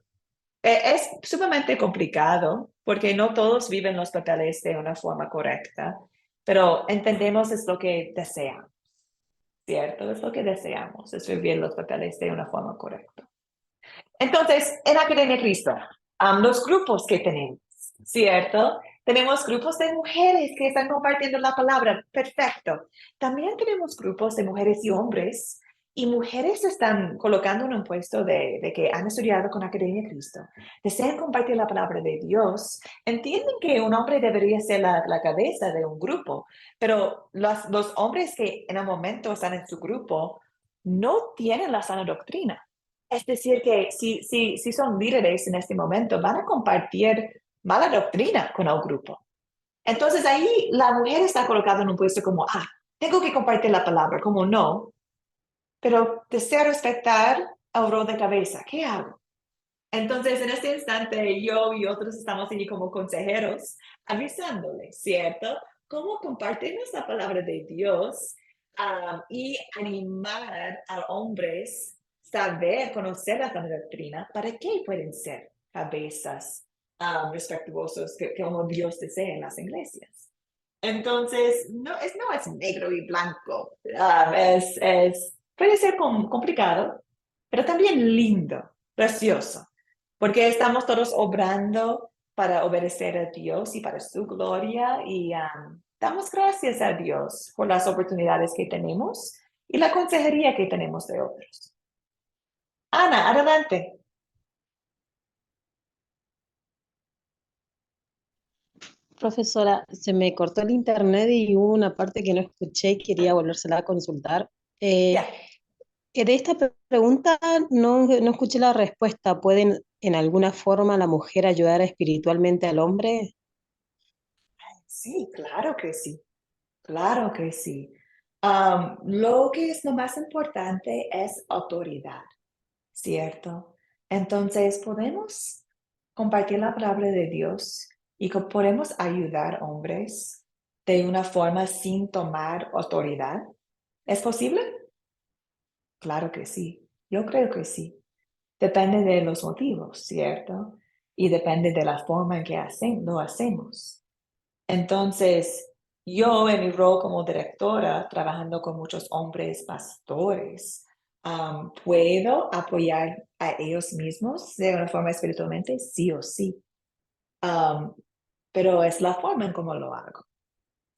es sumamente complicado porque no todos viven los papeles de una forma correcta, pero entendemos es lo que deseamos, ¿cierto? Es lo que deseamos, es vivir los papeles de una forma correcta. Entonces, en Academia Cristo, los grupos que tenemos, ¿cierto? Tenemos grupos de mujeres que están compartiendo la palabra, perfecto. También tenemos grupos de mujeres y hombres, y mujeres están colocando en un puesto de que han estudiado con Academia Cristo, desean compartir la palabra de Dios, entienden que un hombre debería ser la cabeza de un grupo, pero los hombres que en el momento están en su grupo no tienen la sana doctrina. Es decir, que si son líderes en este momento, van a compartir mala doctrina con el grupo. Entonces ahí la mujer está colocada en un puesto como, tengo que compartir la palabra, como no, pero deseo respetar el rol de cabeza. ¿Qué hago? Entonces en este instante yo y otros estamos allí como consejeros avisándoles, ¿cierto? Cómo compartimos la palabra de Dios y animar a hombres saber, conocer la sana doctrina, para qué pueden ser cabezas respetuosos que como Dios desea en las iglesias. Entonces, no es negro y blanco, puede ser complicado, pero también lindo, precioso, porque estamos todos obrando para obedecer a Dios y para su gloria y damos gracias a Dios por las oportunidades que tenemos y la consejería que tenemos de otros. Ana, adelante. Profesora, se me cortó el internet y hubo una parte que no escuché y quería volvérsela a consultar. Ya. De esta pregunta no escuché la respuesta. ¿Pueden en alguna forma la mujer ayudar espiritualmente al hombre? Sí, claro que sí. Claro que sí. Lo que es lo más importante es autoridad, ¿cierto? Entonces, podemos compartir la palabra de Dios y podemos ayudar hombres de una forma sin tomar autoridad. ¿Es posible? Claro que sí. Yo creo que sí. Depende de los motivos, ¿cierto? Y depende de la forma en que lo hacemos. Entonces, yo en mi rol como directora, trabajando con muchos hombres pastores, ¿puedo apoyar a ellos mismos de una forma espiritualmente? Sí o sí. Am, pero es la forma en cómo lo hago,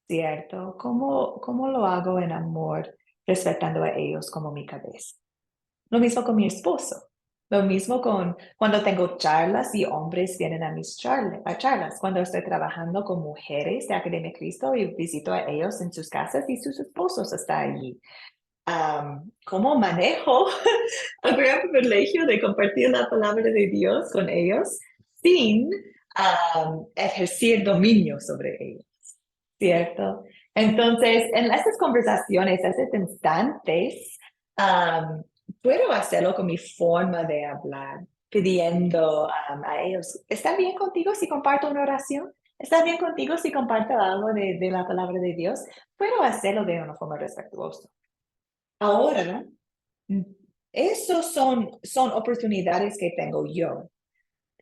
¿cierto? ¿Cómo lo hago en amor, respetando a ellos como mi cabeza? Lo mismo con mi esposo. Lo mismo con cuando tengo charlas y hombres vienen a mis charlas. Cuando estoy trabajando con mujeres de Academia Cristo y visito a ellos en sus casas y sus esposos están allí. ¿Cómo manejo el gran privilegio de compartir la palabra de Dios con ellos sin ejercer dominio sobre ellos? ¿Cierto? Entonces, en estas conversaciones, estos instantes, puedo hacerlo con mi forma de hablar, pidiendo a ellos, ¿está bien contigo si comparto una oración? ¿Está bien contigo si comparto algo de la palabra de Dios? Puedo hacerlo de una forma respetuosa. Ahora, esos son oportunidades que tengo yo.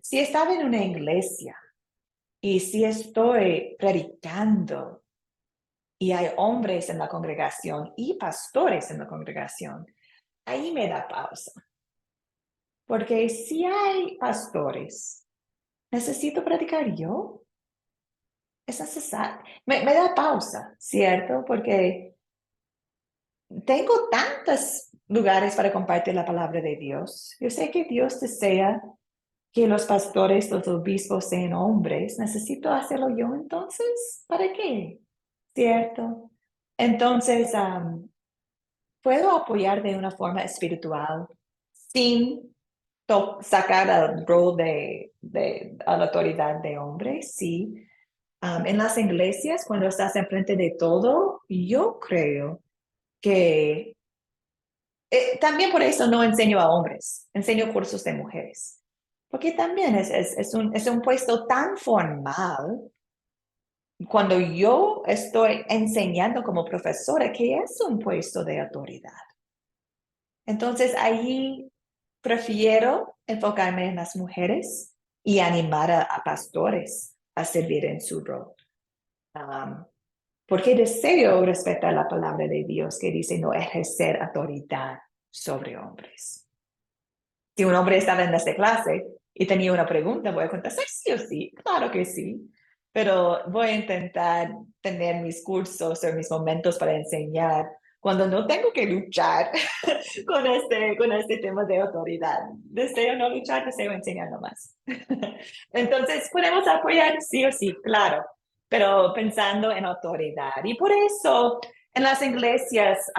Si estaba en una iglesia y si estoy predicando y hay hombres en la congregación y pastores en la congregación, ahí me da pausa. Porque si hay pastores, ¿necesito predicar yo? Es necesario. Me da pausa, ¿cierto? Porque tengo tantos lugares para compartir la palabra de Dios. Yo sé que Dios desea que los pastores, los obispos sean hombres. ¿Necesito hacerlo yo entonces? ¿Para qué? ¿Cierto? Entonces, puedo apoyar de una forma espiritual sin sacar al rol a la autoridad de hombre, sí. En las iglesias, cuando estás enfrente de todo, yo creo que también por eso no enseño a hombres, enseño cursos de mujeres, porque también es un puesto tan formal cuando yo estoy enseñando como profesora que es un puesto de autoridad. Entonces, allí prefiero enfocarme en las mujeres y animar a pastores a servir en su rol. Porque deseo respetar la palabra de Dios que dice no ejercer autoridad sobre hombres. Si un hombre estaba en esta clase y tenía una pregunta, voy a contestar sí o sí, claro que sí. Pero voy a intentar tener mis cursos o mis momentos para enseñar cuando no tengo que luchar con este tema de autoridad. Deseo no luchar, deseo enseñar nomás. Entonces, podemos apoyar sí o sí, claro, pero pensando en autoridad. Y por eso, en las iglesias,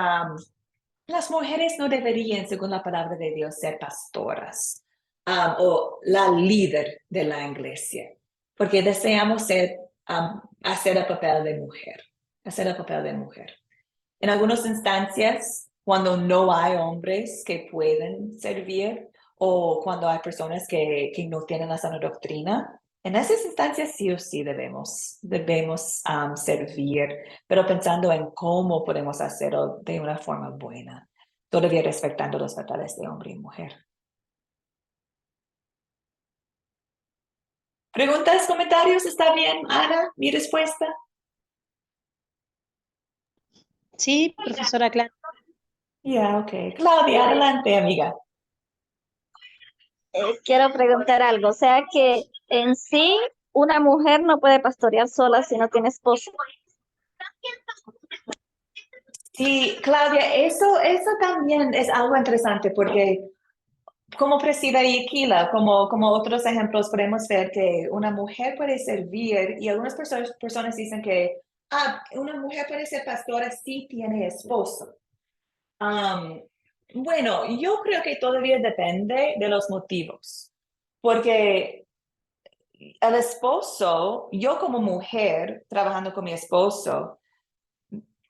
las mujeres no deberían, según la palabra de Dios, ser pastoras o la líder de la iglesia, porque deseamos hacer el papel de mujer, hacer el papel de mujer. En algunas instancias, cuando no hay hombres que pueden servir o cuando hay personas que no tienen la sana doctrina, en esas instancias sí o sí debemos servir, pero pensando en cómo podemos hacerlo de una forma buena, todavía respetando los papeles de hombre y mujer. ¿Preguntas, comentarios? ¿Está bien, Ana, mi respuesta? Sí, profesora Clara. Ya, ok. Claudia, adelante, amiga. Quiero preguntar algo, o sea que en sí una mujer no puede pastorear sola si no tiene esposo. Sí, Claudia, eso también es algo interesante porque como Priscila y Aquila, como otros ejemplos, podemos ver que una mujer puede servir y algunas personas dicen que una mujer puede ser pastora si tiene esposo. Bueno, yo creo que todavía depende de los motivos, porque el esposo, yo como mujer trabajando con mi esposo,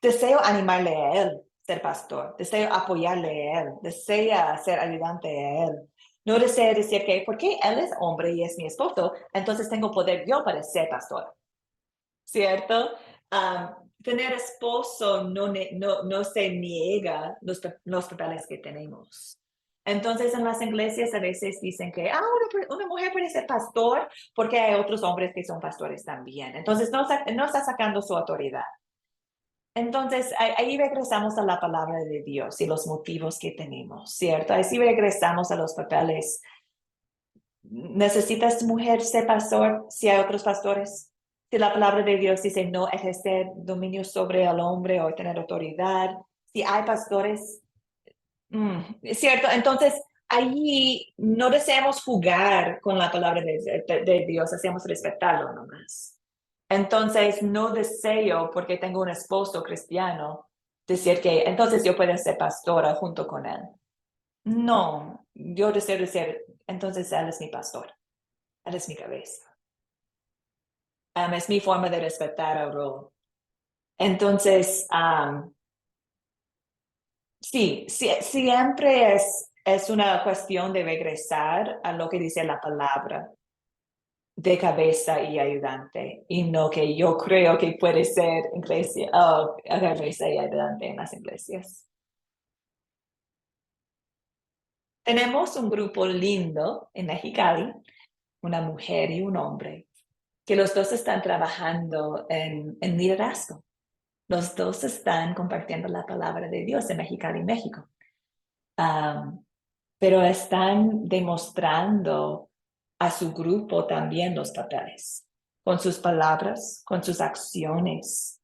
deseo animarle a él ser pastor, deseo apoyarle a él, deseo ser ayudante a él. No deseo decir que porque él es hombre y es mi esposo, entonces tengo poder yo para ser pastor, ¿cierto? Tener esposo no se niega los papeles que tenemos. Entonces en las iglesias a veces dicen que una mujer puede ser pastor porque hay otros hombres que son pastores también. Entonces no está sacando su autoridad. Entonces, ahí regresamos a la palabra de Dios y los motivos que tenemos, ¿cierto? Así regresamos a los papeles. ¿Necesitas mujer ser pastor si hay otros pastores? Si la palabra de Dios dice no ejercer dominio sobre el hombre o tener autoridad, si hay pastores, ¿cierto? Entonces, allí no deseamos jugar con la palabra de Dios, hacemos respetarlo nomás. Entonces, no deseo, porque tengo un esposo cristiano, decir que entonces yo puedo ser pastora junto con él. No, yo deseo decir, entonces él es mi pastor, él es mi cabeza. Es mi forma de respetar el rol. Entonces, sí, siempre es una cuestión de regresar a lo que dice la palabra de cabeza y ayudante, y no que yo creo que puede ser iglesia, cabeza y ayudante en las iglesias. Tenemos un grupo lindo en Mexicali, una mujer y un hombre, que los dos están trabajando en liderazgo. Los dos están compartiendo la palabra de Dios en Mexicali, México. Pero están demostrando a su grupo también los papeles, con sus palabras, con sus acciones.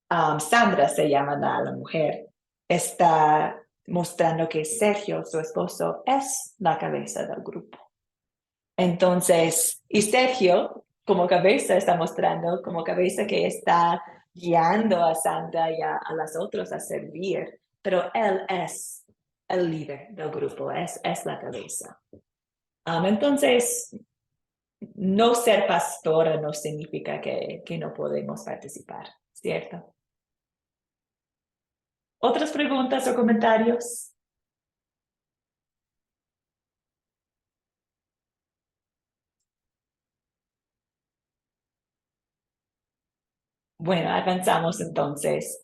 Sandra se llama la mujer, está mostrando que Sergio, su esposo, es la cabeza del grupo. Entonces, y Sergio, como cabeza, está mostrando como cabeza que está guiando a Sandra y a las otras a servir, pero él es el líder del grupo, es la cabeza. Entonces, no ser pastora no significa que no podemos participar, ¿cierto? ¿Otras preguntas o comentarios? Bueno, avanzamos entonces.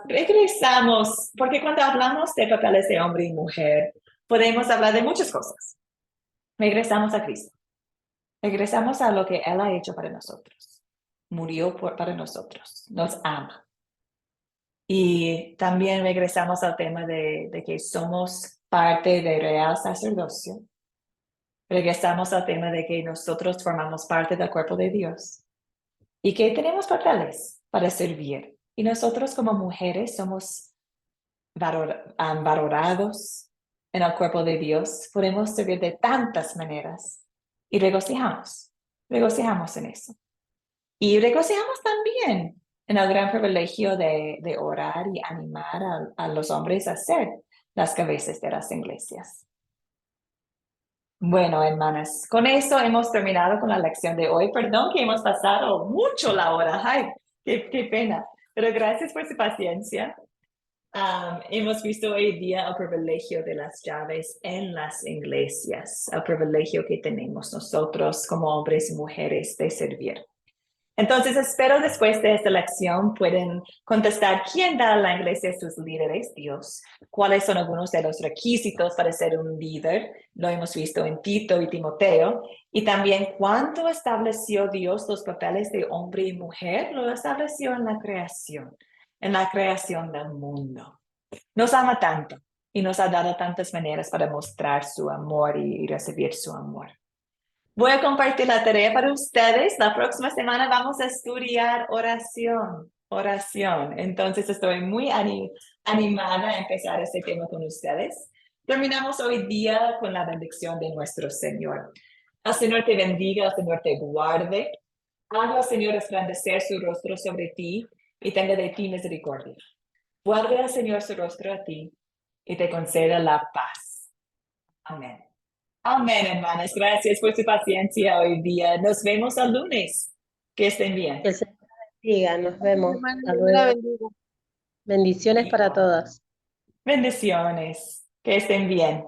Regresamos, porque cuando hablamos de papeles de hombre y mujer, podemos hablar de muchas cosas. Regresamos a Cristo. Regresamos a lo que Él ha hecho para nosotros. Murió para nosotros. Nos ama. Y también regresamos al tema de que somos parte del real sacerdocio. Regresamos al tema de que nosotros formamos parte del cuerpo de Dios y que tenemos papeles para servir. Y nosotros como mujeres somos valorados en el cuerpo de Dios. Podemos servir de tantas maneras y regocijamos en eso. Y regocijamos también en el gran privilegio de orar y animar a los hombres a ser las cabezas de las iglesias. Bueno, hermanas, con eso hemos terminado con la lección de hoy. Perdón que hemos pasado mucho la hora. Ay, qué pena. Pero gracias por su paciencia. Hemos visto hoy día el privilegio de las llaves en las iglesias, el privilegio que tenemos nosotros como hombres y mujeres de servir. Entonces, espero después de esta lección pueden contestar quién da a la iglesia sus líderes, Dios, cuáles son algunos de los requisitos para ser un líder, lo hemos visto en Tito y Timoteo, y también cuándo estableció Dios los papeles de hombre y mujer, lo estableció en la creación del mundo. Nos ama tanto y nos ha dado tantas maneras para mostrar su amor y recibir su amor. Voy a compartir la tarea para ustedes. La próxima semana vamos a estudiar oración. Entonces estoy muy animada a empezar este tema con ustedes. Terminamos hoy día con la bendición de nuestro Señor. El Señor te bendiga, el Señor te guarde. Haga el Señor resplandecer su rostro sobre ti y tenga de ti misericordia. Vuelve al Señor su rostro a ti y te conceda la paz. Amén. Amén, hermanas. Gracias por su paciencia hoy día. Nos vemos el lunes. Que estén bien. Que el Señor bendiga, nos vemos. Hermana, Hasta Dios la luego. bendiga. Bendiciones para todas. Bendiciones. Que estén bien.